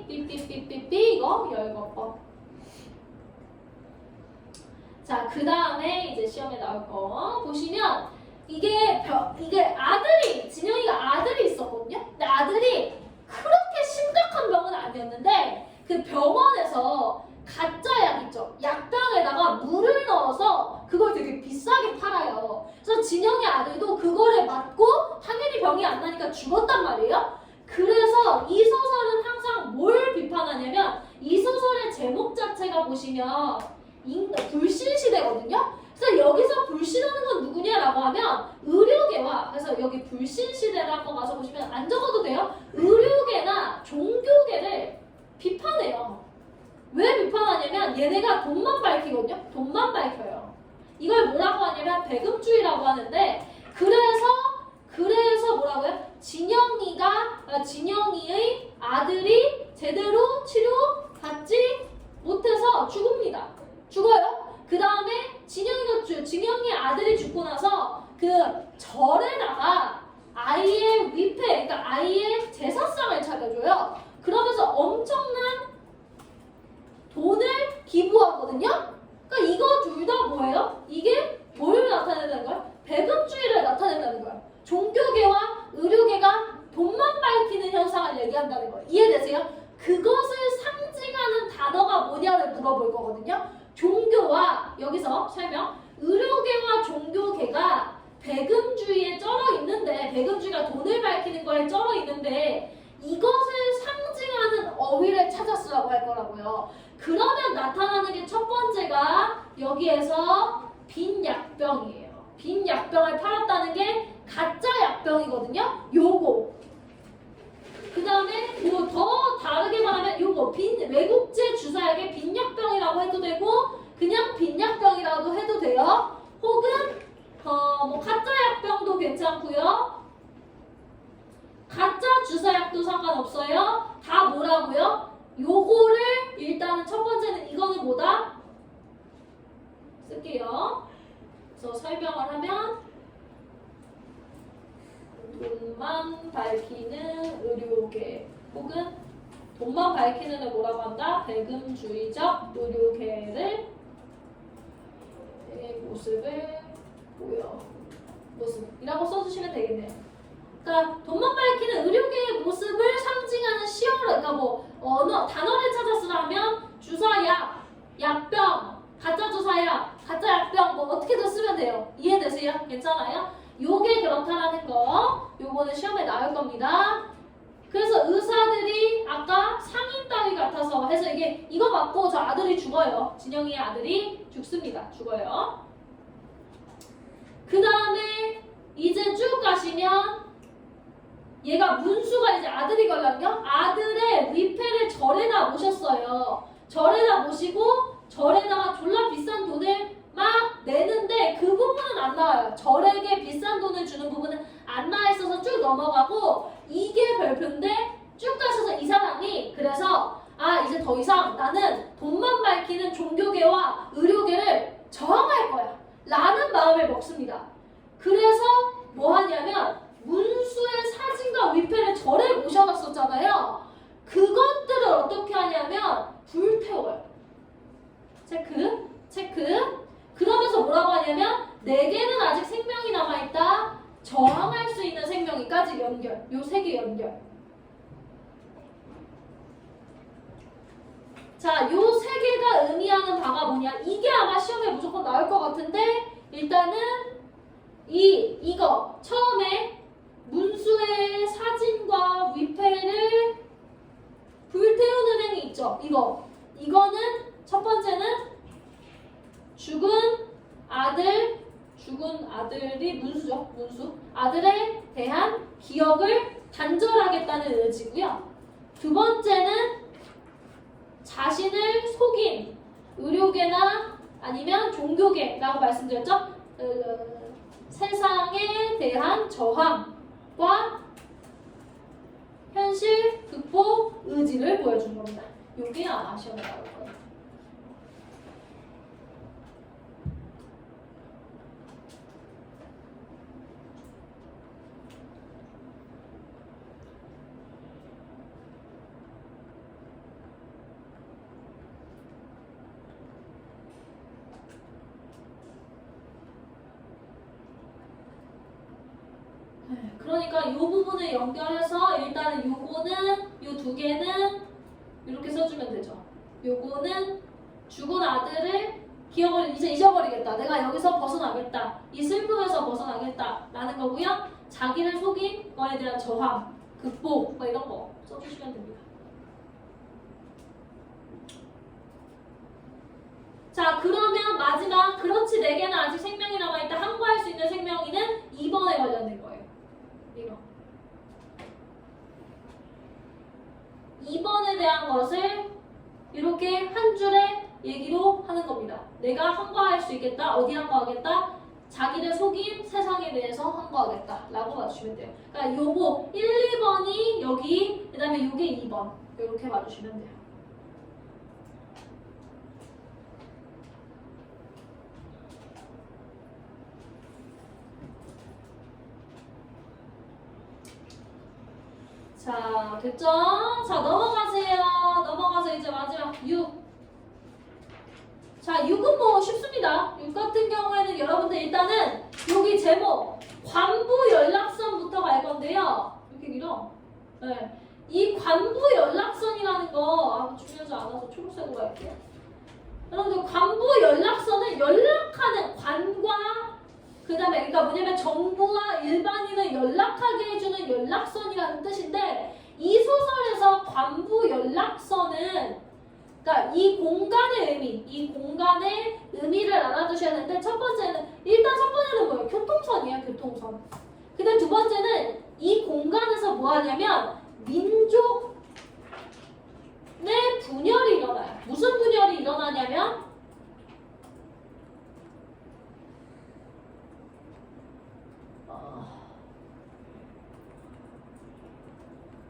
S1: 삐삐삐삐삐 이거 열거법. 자, 그 다음에 이제 시험에 나올 거 보시면 이게 진영이가 아들이 있었거든요. 근데 아들이 그렇게 심각한 병은 아니었는데 그 병원에서 가짜 약 있죠. 약병에다가 물을 넣어서 그걸 되게 비싸게 팔아요. 그래서 진영이 아들도 그거를 맞고 당연히 병이 안 나니까 죽었단 말이에요. 그래서 이 소설은 항상 뭘 비판하냐면 이 소설의 제목 자체가 보시면 불신시대거든요. 그래서 여기서 불신하는 건 누구냐라고 하면 의료계와 그래서 여기 불신시대를 한번 가서 보시면 안 적어도 돼요. 의료계나 종교계를 비판해요. 왜 비판하냐면 얘네가 돈만 밝히거든요. 돈만 밝혀요. 이걸 뭐라고 하냐면 배급주의라고 하는데 그래서 뭐라고요? 진영이의 아들이 제대로 치료받지 못해서 죽어요. 그 다음에 진영이 아들이 죽고 나서 그 절에다가 아이의 위패, 그러니까 아이의 제사상을 차려줘요. 그러면서 엄청난 돈을 기부하거든요. 그러니까 이거 둘 다 뭐예요? 이게 뭘 나타낸다는 거야? 배급주의를 나타낸다는 거야. 종교계와 의료계가 돈만 밝히는 현상을 얘기한다는 거예요. 이해되세요? 그것을 상징하는 단어가 뭐냐를 물어볼 거거든요. 종교와 여기서 설명 의료계와 종교계가 배금주의에 쩔어 있는데 배금주의가 돈을 밝히는 거에 쩔어 있는데 이것을 상징하는 어휘를 찾았으라고 할 거라고요. 그러면 나타나는 게 첫 번째가 여기에서 빈 약병이에요. 빈 약병을 팔았다는 게 가짜 약병이거든요. 요거 그 다음에 뭐 더 다르게 말하면 요거 외국제 주사약의 빈약병이라고 해도 되고 그냥 빈약병이라도 해도 돼요. 혹은 뭐 가짜 약병도 괜찮고요. 가짜 주사약도 상관없어요. 다 뭐라고요? 요거를 일단은 첫 번째는 이거는 뭐다? 쓸게요. 그래서 설명을 하면 돈만 밝히는 의료계 혹은 돈만 밝히는 을 뭐라고 한다? 배금주의적 의료계를 모습을 모습이라고 써주시면 되겠네요. 그러니까 돈만 밝히는 의료계의 모습을 상징하는 시어를 그러니까 뭐 단어를 찾아 쓰라면 주사약, 약병, 가짜 주사약, 가짜 약병 뭐 어떻게든 쓰면 돼요. 이해되세요? 괜찮아요? 요게 그렇다라는 거 요거는 시험에 나올 겁니다. 그래서 의사들이 아까 상인 따위 같아서 해서 이거 맞고 저 아들이 죽어요. 진영이의 아들이 죽습니다. 죽어요. 그 다음에 이제 쭉 가시면 얘가 문수가 이제 아들이 걸렸죠? 아들의 위패를 절에다 모셨어요. 절에다 모시고 절에다가 졸라 비싼 돈을 막 내는데 그 부분은 안 나와요. 절에게 비싼 돈을 주는 부분은 안 나와 있어서 쭉 넘어가고 이게 별표인데 쭉 가셔서 이 사람이 그래서 이제 더 이상 나는 돈만 밝히는 종교계와 의료계를 저항할 거야 라는 마음을 먹습니다. 그래서 뭐 하냐면 문수의 사진과 위패를 절에 모셔놨었잖아요. 그것들을 어떻게 하냐면 불태워요. 체크. 그러면서 뭐라고 하냐면 내게는 아직 생명이 남아있다. 저항할 수 있는 생명이까지 연결. 요 세 개 연결. 자, 요 세 개가 의미하는 바가 뭐냐? 이게 아마 시험에 무조건 나올 것 같은데 일단은 이거 처음에 문수의 사진과 위패를 불태우는 행위 있죠? 이거는 첫 번째는 죽은 아들이 문수죠. 문수. 아들에 대한 기억을 단절하겠다는 의지고요. 두 번째는 자신을 속인 의료계나 아니면 종교계라고 말씀드렸죠. 세상에 대한 저항과 현실 극복 의지를 보여준 겁니다. 이게 아마 시험에 나올 거예요. 그러니까 이 부분을 연결해서 일단은 요거는 요 두 개는 이렇게 써주면 되죠. 요거는 죽은 아들을 기억을 이제 잊어버리겠다. 내가 여기서 벗어나겠다. 이 슬픔에서 벗어나겠다. 라는 거고요. 자기를 속인 거에 대한 저항, 극복 뭐 이런 거 써주시면 됩니다. 자, 그러면 마지막 그렇지 내게는 아직 생명이 남아있다. 항거할 수 있는 생명이는 2번에 관련된 거예요. 2번에 대한 것을 이렇게 한 줄의 얘기로 하는 겁니다. 내가 항거할 수 있겠다. 어디 항거하겠다? 자기를 속인 세상에 대해서 항거하겠다 라고 봐주시면 돼요. 그러니까 요거 1, 2번이 여기, 그 다음에 요게 2번 이렇게 봐주시면 돼요. 자, 됐죠? 자, 넘어가세요. 넘어가서 이제 마지막 6. 자, 6은 뭐 쉽습니다. 6 같은 경우에는 여러분들 일단은 여기 제목 관부 연락선부터 갈 건데요. 이렇게 길어. 네. 이 관부 연락선이라는 거 중요하지 않아서 초록색으로 할게요. 여러분들 관부 연락선은 연락하는 관과 그 다음에 그러니까 뭐냐면 정부와 일반인을 연락하게 해주는 연락선이라는 뜻인데 이 소설에서 관부 연락선은 그러니까 이 공간의 의미를 알아두셔야 되는데 첫 번째는 뭐예요? 교통선이에요. 교통선. 근데 두 번째는 이 공간에서 뭐 하냐면 민족 내 분열이 일어나요. 무슨 분열이 일어나냐면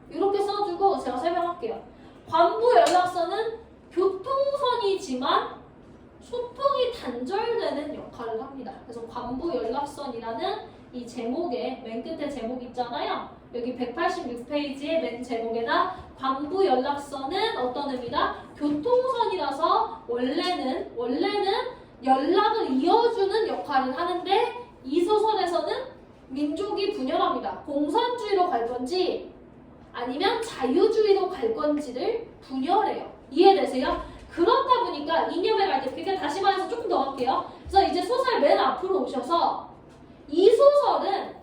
S1: 이렇게 써주고 제가 설명할게요. 관부 연락선은 교통선이지만 소통이 단절되는 역할을 합니다. 그래서 관부 연락선이라는 이 제목에 맨 끝에 제목 있잖아요. 여기 186페이지의 맨 제목에다 관부 연락선은 어떤 의미다? 교통선이라서 원래는 연락을 이어주는 역할을 하는데 이 소설에서는 민족이 분열합니다. 공산주의로 갈 건지 아니면 자유주의로 갈 건지를 분열해요. 이해되세요? 그렇다 보니까 이념에 갈 때, 그러니까 다시 말해서 조금 더 할게요. 그래서 이제 소설 맨 앞으로 오셔서 이 소설은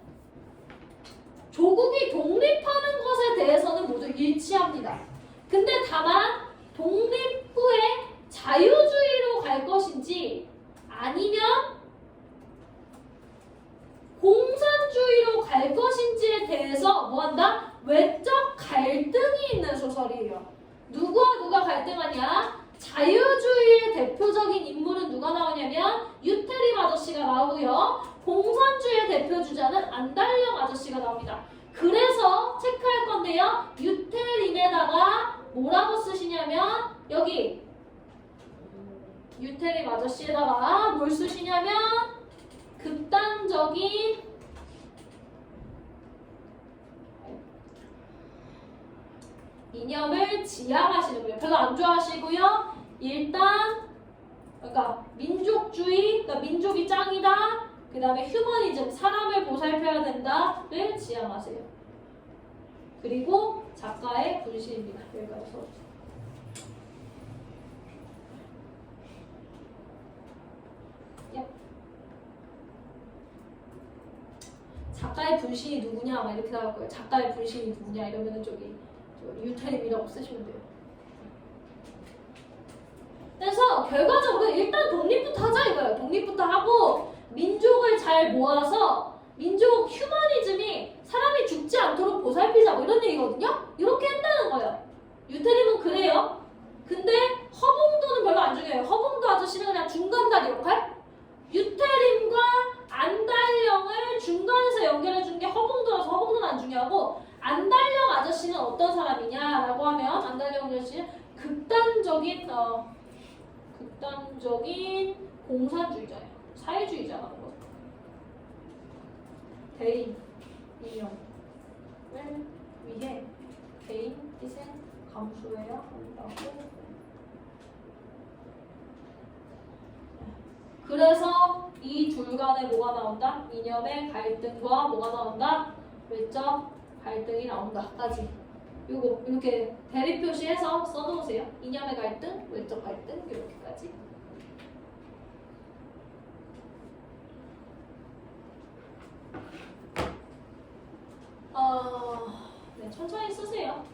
S1: 조국이 독립하는 것에 대해서는 모두 일치합니다. 근데 다만 독립 후에 자유주의로 갈 것인지 아니면 공산주의로 갈 것인지에 대해서 뭐한다? 외적 갈등이 있는 소설이에요. 누가 갈등하냐? 자유주의의 대표적인 인물은 누가 나오냐면 유태림 아저씨가 나오고요. 공산주의의 대표 주자는 안달령 아저씨가 나옵니다. 그래서 체크할 건데요. 유태림에다가 뭐라고 쓰시냐면 여기 유태림 아저씨에다가 뭘 쓰시냐면 극단적인 이념을 지향하시는 분이에요. 별로 안 좋아하시고요. 일단 그러니까 민족주의, 그러니까 민족이 짱이다. 그 다음에 휴머니즘, 사람을 보살펴야 된다를 지향하세요. 그리고 작가의 분실입니다. 여기까지 써주세요. 작가의 분신이 누구냐 막 이렇게 나올 거예요. 작가의 분신이 누구냐 이러면은 저기 유태림이라고 쓰시면 돼요. 그래서 결과적으로 일단 독립부터 하자 이거예요. 독립부터 하고 민족을 잘 모아서 민족 휴머니즘이 사람이 죽지 않도록 보살피자 뭐 이런 얘기거든요. 이렇게 한다는 거예요. 유태림은 그래요. 근데 허봉도는 별로 안 중요해요. 허봉도 아저씨는 그냥 중간다리 역할? 유태림과 안달령을 중간에서 연결해 주는 게 허봉도라서 허봉도는 안 중요하고 안달령 아저씨는 어떤 사람이냐라고 하면 안달령 아저씨는 극단적인 공산주의자예요. 사회주의자라는 거. 대인 이념을 위해 개인 희생 감수해야 한다고. 그래서 이 둘 간에 뭐가 나온다? 이념의 갈등과 뭐가 나온다? 외적 갈등이 나온다까지. 요거 이렇게 대립 표시해서 써놓으세요. 이념의 갈등, 외적 갈등 이렇게까지. 네, 천천히 쓰세요.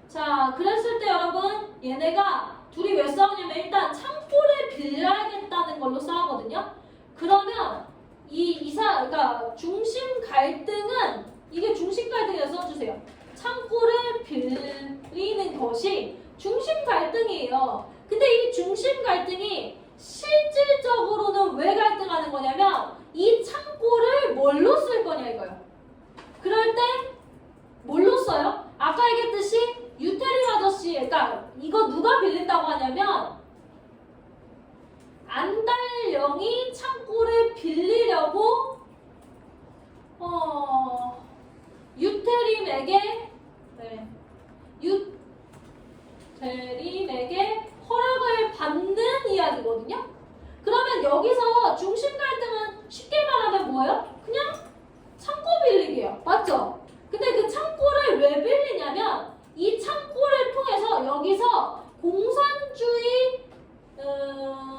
S1: 자, 그랬을 때 여러분 얘네가 둘이 왜 싸우냐면 일단 창고를 빌려야겠다는 걸로 싸우거든요. 그러면 그러니까 중심 갈등은 이게 중심 갈등이라고 써주세요. 창고를 빌리는 것이 중심 갈등이에요. 근데 이 중심 갈등이 실질적으로는 왜 갈등하는 거냐면 이 창고를 뭘로 쓸 거냐 이거예요. 그럴 때 뭘로 써요? 아까 얘기했듯이 유태림 아저씨, 그러니까 이거 누가 빌린다고 하냐면 안달령이 창고를 빌리려고 유태림에게 허락을 받는 이야기거든요. 그러면 여기서 중심 갈등은 쉽게 말하면 뭐예요? 그냥 창고 빌리기예요. 맞죠? 근데 그 창고를 왜 빌리냐면 이 창고를 통해서 여기서 공산주의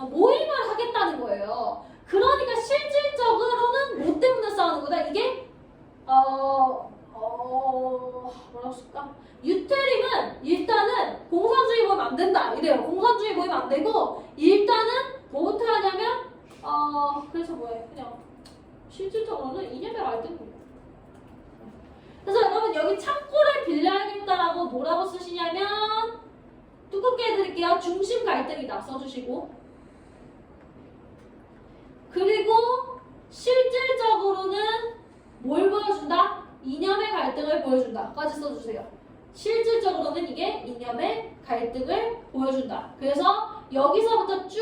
S1: 모임을 하겠다는 거예요. 그러니까 실질적으로는 뭐 때문에 뭐라고 쓸까? 유태림은 일단은 공산주의 보이면 안 된다 이래요. 공산주의 보이면 안 되고 일단은 뭐부터 하냐면 그래서 뭐해? 그냥 실질적으로는 이념의 갈등. 그래서 여러분 여기 창고를 빌려야겠다라고 뭐라고 쓰시냐면 두껍게 해드릴게요. 중심 갈등이다 써주시고 그리고 실질적으로는 뭘 보여준다? 이념의 갈등을 보여준다까지 써주세요. 실질적으로는 이게 이념의 갈등을 보여준다. 그래서 여기서부터 쭉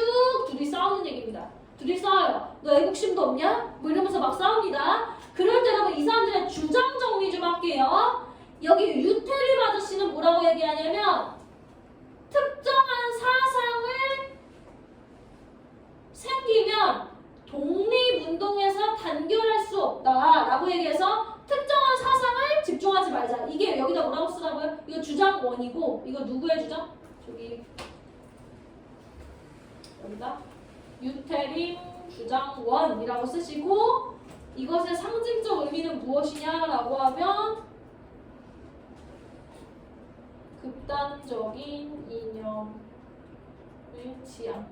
S1: 둘이 싸우는 얘기입니다. 둘이 싸워요. 너 애국심도 없냐? 뭐 이러면서 막 싸웁니다. 그럴 때 여러분 이 사람들의 주장 정리 좀 할게요. 여기 유태림 아저씨는 뭐라고 얘기하냐면 특정한 사상을 생기면 독립운동에서 단결할 수 없다라고 얘기해서 특정한 사상을 집중하지 말자. 이게 여기다 뭐라고 쓰라고요? 이거 주장 원이고 이거 누구의 주장? 저기 여기다 유태림 주장 원이라고 쓰시고 이것의 상징적 의미는 무엇이냐라고 하면 극단적인 이념의 지향.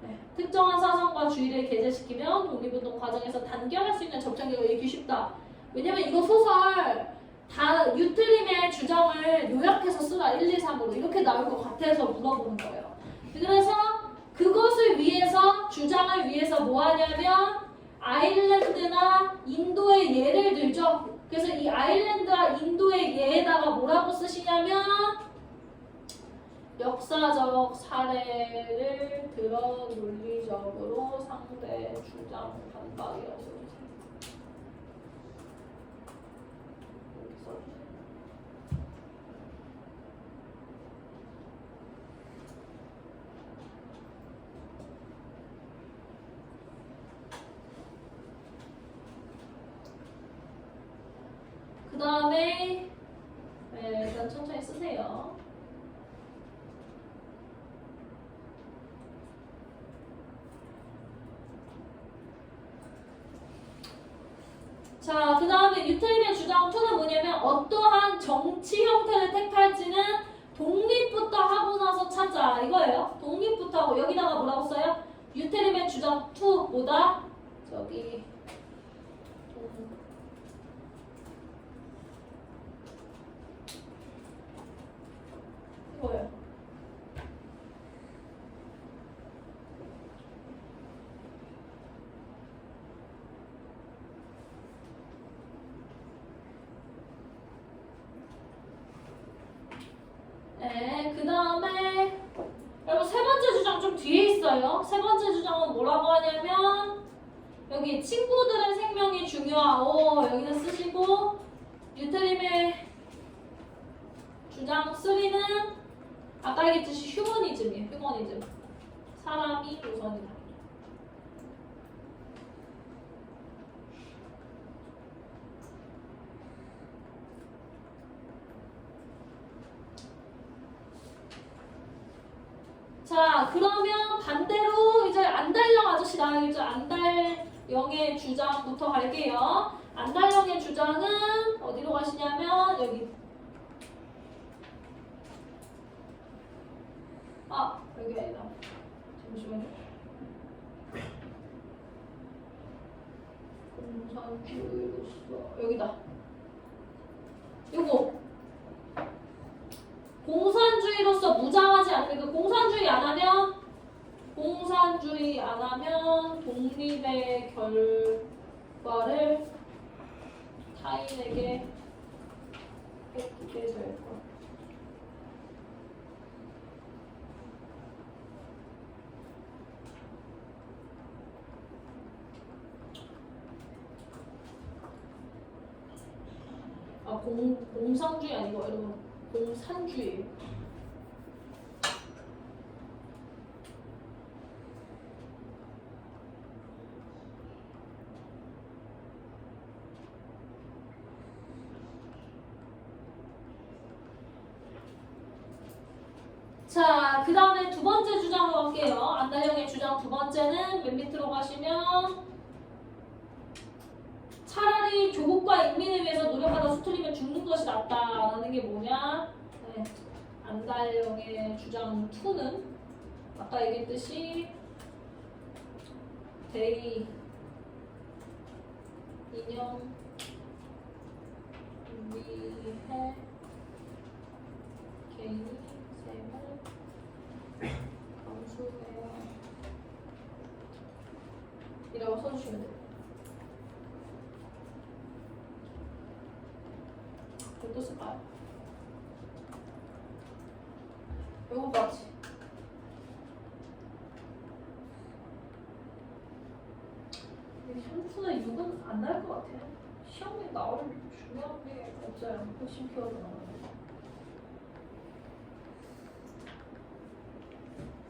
S1: 네. 특정한 사상과 주의를 개재시키면 독립운동 과정에서 단결할 수 있는 접촉력을 읽기 쉽다. 왜냐면 이거 소설 다 유태림의 주장을 요약해서 쓰라 1, 2, 3으로 이렇게 나올 것 같아서 물어보는 거예요. 그래서 그것을 위해서 주장을 위해서 뭐 하냐면 아일랜드나 인도의 예를 들죠. 그래서 이 아일랜드와 인도의 예에다가 뭐라고 쓰시냐면 역사적 사례를 들어 논리적으로 상대 주장 반박이라고 써주세요. 여기 써주세요. 그 다음에 일단 천천히 쓰세요. 자, 그 다음에 유태림의 주장 2는 뭐냐면 어떠한 정치 형태를 택할지는 독립부터 하고 나서 찾자 이거예요. 독립부터 하고 여기다가 뭐라고 써요? 유태림의 주장 2보다 저기 이거예요. 네, 그 다음에 여러분 세 번째 주장 좀 뒤에 있어요. 세 번째 주장은 뭐라고 하냐면 여기 친구들의 생명이 중요하오 여기는 쓰시고 유태림의 주장 3는 아까 얘기했듯이 휴머니즘이에요. 휴머니즘. 사람이 우선이다. 자, 그러면 반대로 이제 안달령 아저씨 나와야겠죠. 안달령의 주장부터 갈게요. 안달령의 주장은 어디로 가시냐면 여기. 여기 아니다. 잠시만요. 공산주의로서 여기다. 요거. 공산주의로서 무장하지 않는 그 공산주의 안 하면 독립의 결과를 타인에게 뺏기게 될 것. 공산주의 아니고 여러분 공산주의. 자, 그 다음에 두 번째 주장으로 갈게요. 안달령의 주장 두 번째는 맨 밑으로 가시면 차라리 조국과 인민을 위해서 노력하다 수틀리면 죽는 것이 낫다라는 게 뭐냐? 네. 안달령의 주장 2는 아까 얘기했듯이 대의, 인형, 위해, 개인이, 셈을, 감수해야 이라고 써주시면 돼요. 또 쓸까요? 요거까지. 현수나 6은 안 나올 것 같아요. 시험에 나올 중요한 게 없어요. 핵심 키워드 나오는 거.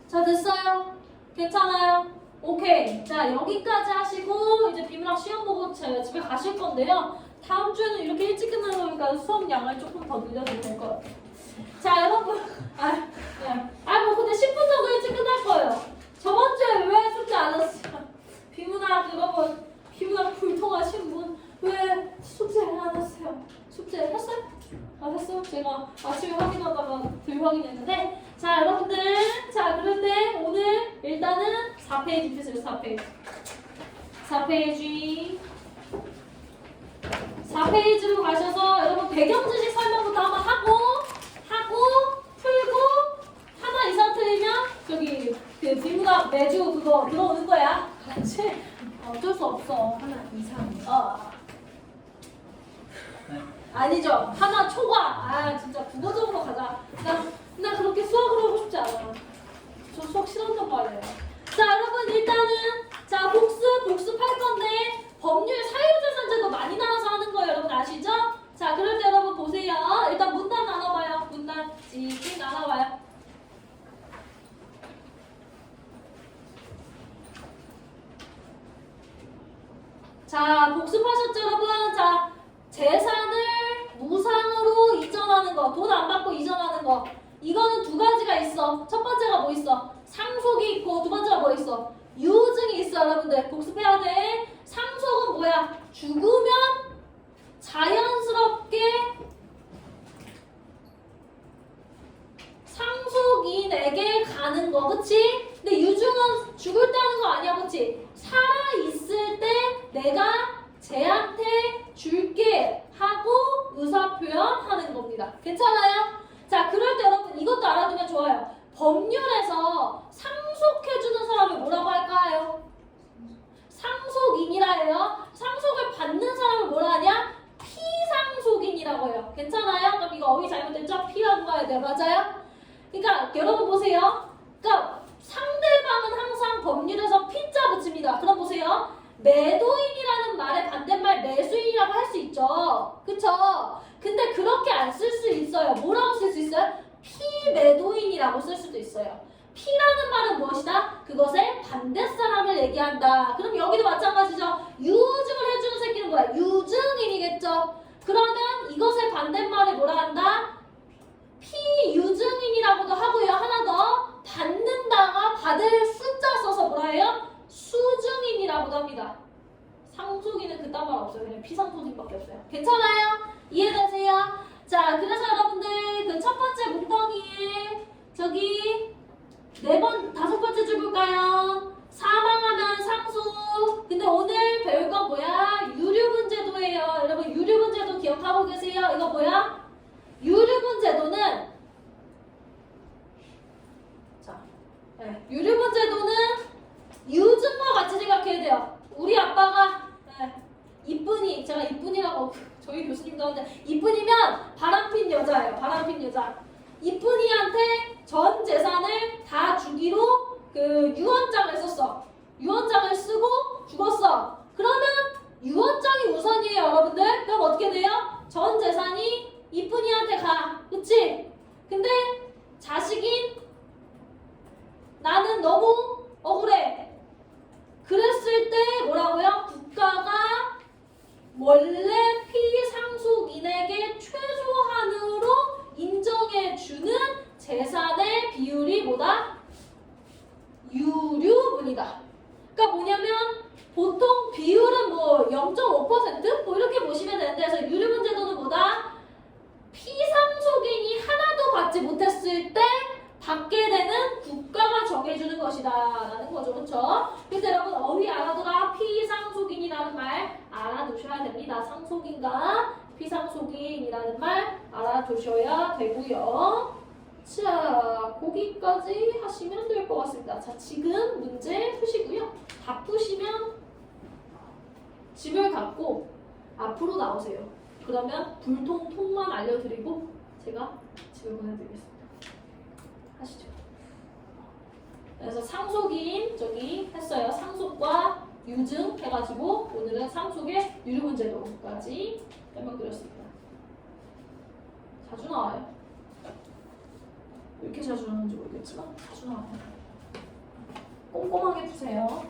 S1: 자, 됐어요? 괜찮아요? 오케이. 자, 여기까지 하시고 이제 비문학 시험 보고 집에 가실 건데요. 다음 주에는 이렇게 일찍 끝나는 거니까 수업 양을 조금 더 늘려도 될 것 같아요. 자, 여러분. 뭐 근데 10분 정도 일찍 끝날 거예요. 저번 주에 왜 숙제 안 했어요? 비문학 여러분, 비문학 불통하신 분 왜 숙제 안 했어요? 숙제 했어요? 안 했어요? 제가 아침에 확인하다가 불확인했는데. 자, 여러분들. 자, 그런데 오늘 일단은 4페이지 펴세요. 4페이지. 4페이지. 4페이지로 가셔서 여러분 배경지식 설명부터 한번 하고 풀고 하나 이상 틀리면 저기 그 비문학 매주 그거 들어오는 거야. 그렇지? 어쩔 수 없어.
S2: 하나 이상.
S1: 아니죠. 하나 초과. 진짜 국어적으로 가자. 나 그렇게 수학을 하고 싶지 않아. 저 수학 싫어한단 말이에요. 자, 여러분 일단은 자 복습할 건데 법률 사유재산제도 많이 나와서 하는 거예요. 여러분 아시죠? 자, 그럴 때 여러분 보세요. 일단 문단 나눠봐요. 문단 찌직 나눠봐요. 자, 복습하셨죠 여러분? 자, 재산을 무상으로 이전하는 거, 돈 안 받고 이전하는 거. 이거는 두 가지가 있어. 첫 번째가 뭐 있어? 상속이 있고 두 번째가 뭐 있어? 유증이 있어. 여러분들 복습해야 돼. 상속은 뭐야? 죽으면 자연스럽게 상속인에게 가는 거, 그치? 근데 유증은 죽을 때 하는 거 아니야, 그치? 살아있을 때 내가 쟤한테 줄게 하고 의사표현하는 겁니다. 괜찮아요? 자, 그럴 때 여러분 이것도 알아두면 좋아요. 법률에서 상속해주는 사람을 뭐라고 할까요? 상속인이라 해요. 상속을 받는 사람을 뭐라 하냐? 피상속인이라고 해요. 괜찮아요? 그럼 이거 어휘 잘못됐죠? 피라고 가야 돼요. 맞아요? 그러니까 여러분 보세요. 그러니까 상대방은 항상 법률에서 피자 붙입니다. 그럼 보세요. 매도인이라는 말의 반대말 매수인이라고 할 수 있죠. 그쵸? 근데 그렇게 안 쓸 수 있어요. 뭐라고 쓸 수 있어요? 피매도인이라고 쓸 수도 있어요. 피라는 말은 무엇이다? 그것의 반대 사람을 얘기한다. 그럼 여기도 마찬가지죠. 유증을 해주는 새끼는 뭐야? 유증인이겠죠. 그러면 이것의 반대말을 뭐라 한다? 피유증인이라고도 하고요. 하나 더 받는다가 받을 숫자 써서 뭐라 해요? 수증인이라고도 합니다. 상속인은 그딴 말 없어요. 그냥 피상속인밖에 없어요. 괜찮아요? 이해되세요? 자, 그래서 여러분들 그 첫 번째 뭉텅이에 저기 5번째 줄 볼까요? 사망하면 상속. 근데 오늘 배울 건 뭐야? 유류분제도예요. 여러분 유류분제도 기억하고 계세요? 이거 뭐야? 유류분제도는 자, 네, 유류분제도는 유증과 같이 생각해야 돼요. 우리 아빠가 이쁜이, 제가 이쁜이라고 저희 교수님도 하는데 이쁜이면 바람핀 여자예요. 바람핀 여자. 이쁜이한테 전 재산을 다 주기로 그 유언장을 썼어. 유언장을 쓰고 죽었어. 그러면 유언장이 우선이에요, 여러분들. 그럼 어떻게 돼요? 전 재산이 이쁜이한테 가. 그치? 근데 자식인 나는 너무 억울해. 그랬을 때 뭐라고요? 국가가 원래 피상속인에게 최소한으로 인정해주는 재산의 비율이 뭐다? 유류분이다. 그러니까 뭐냐면 보통 비율은 뭐 0.5%? 했을 때 받게 되는 국가가 정해주는 것이다 라는 거죠. 그렇죠? 그래서 여러분 어휘 알아두라. 피상속인이라는 말 알아두셔야 됩니다. 상속인과 피상속인이라는 말 알아두셔야 되고요. 자, 거기까지 하시면 될 것 같습니다. 자, 지금 문제 푸시고요. 다 푸시면 집을 갖고 앞으로 나오세요. 그러면 불통통만 알려드리고 제가 집을 보내드리겠습니다. 하시죠. 그래서 상속인 저기 했어요. 상속과 유증 해가지고 오늘은 상속의 유류문제도까지 설명드렸습니다. 자주 나와요. 왜 이렇게 자주 나오는지 모르겠지만 자주 나와요. 꼼꼼하게 푸세요.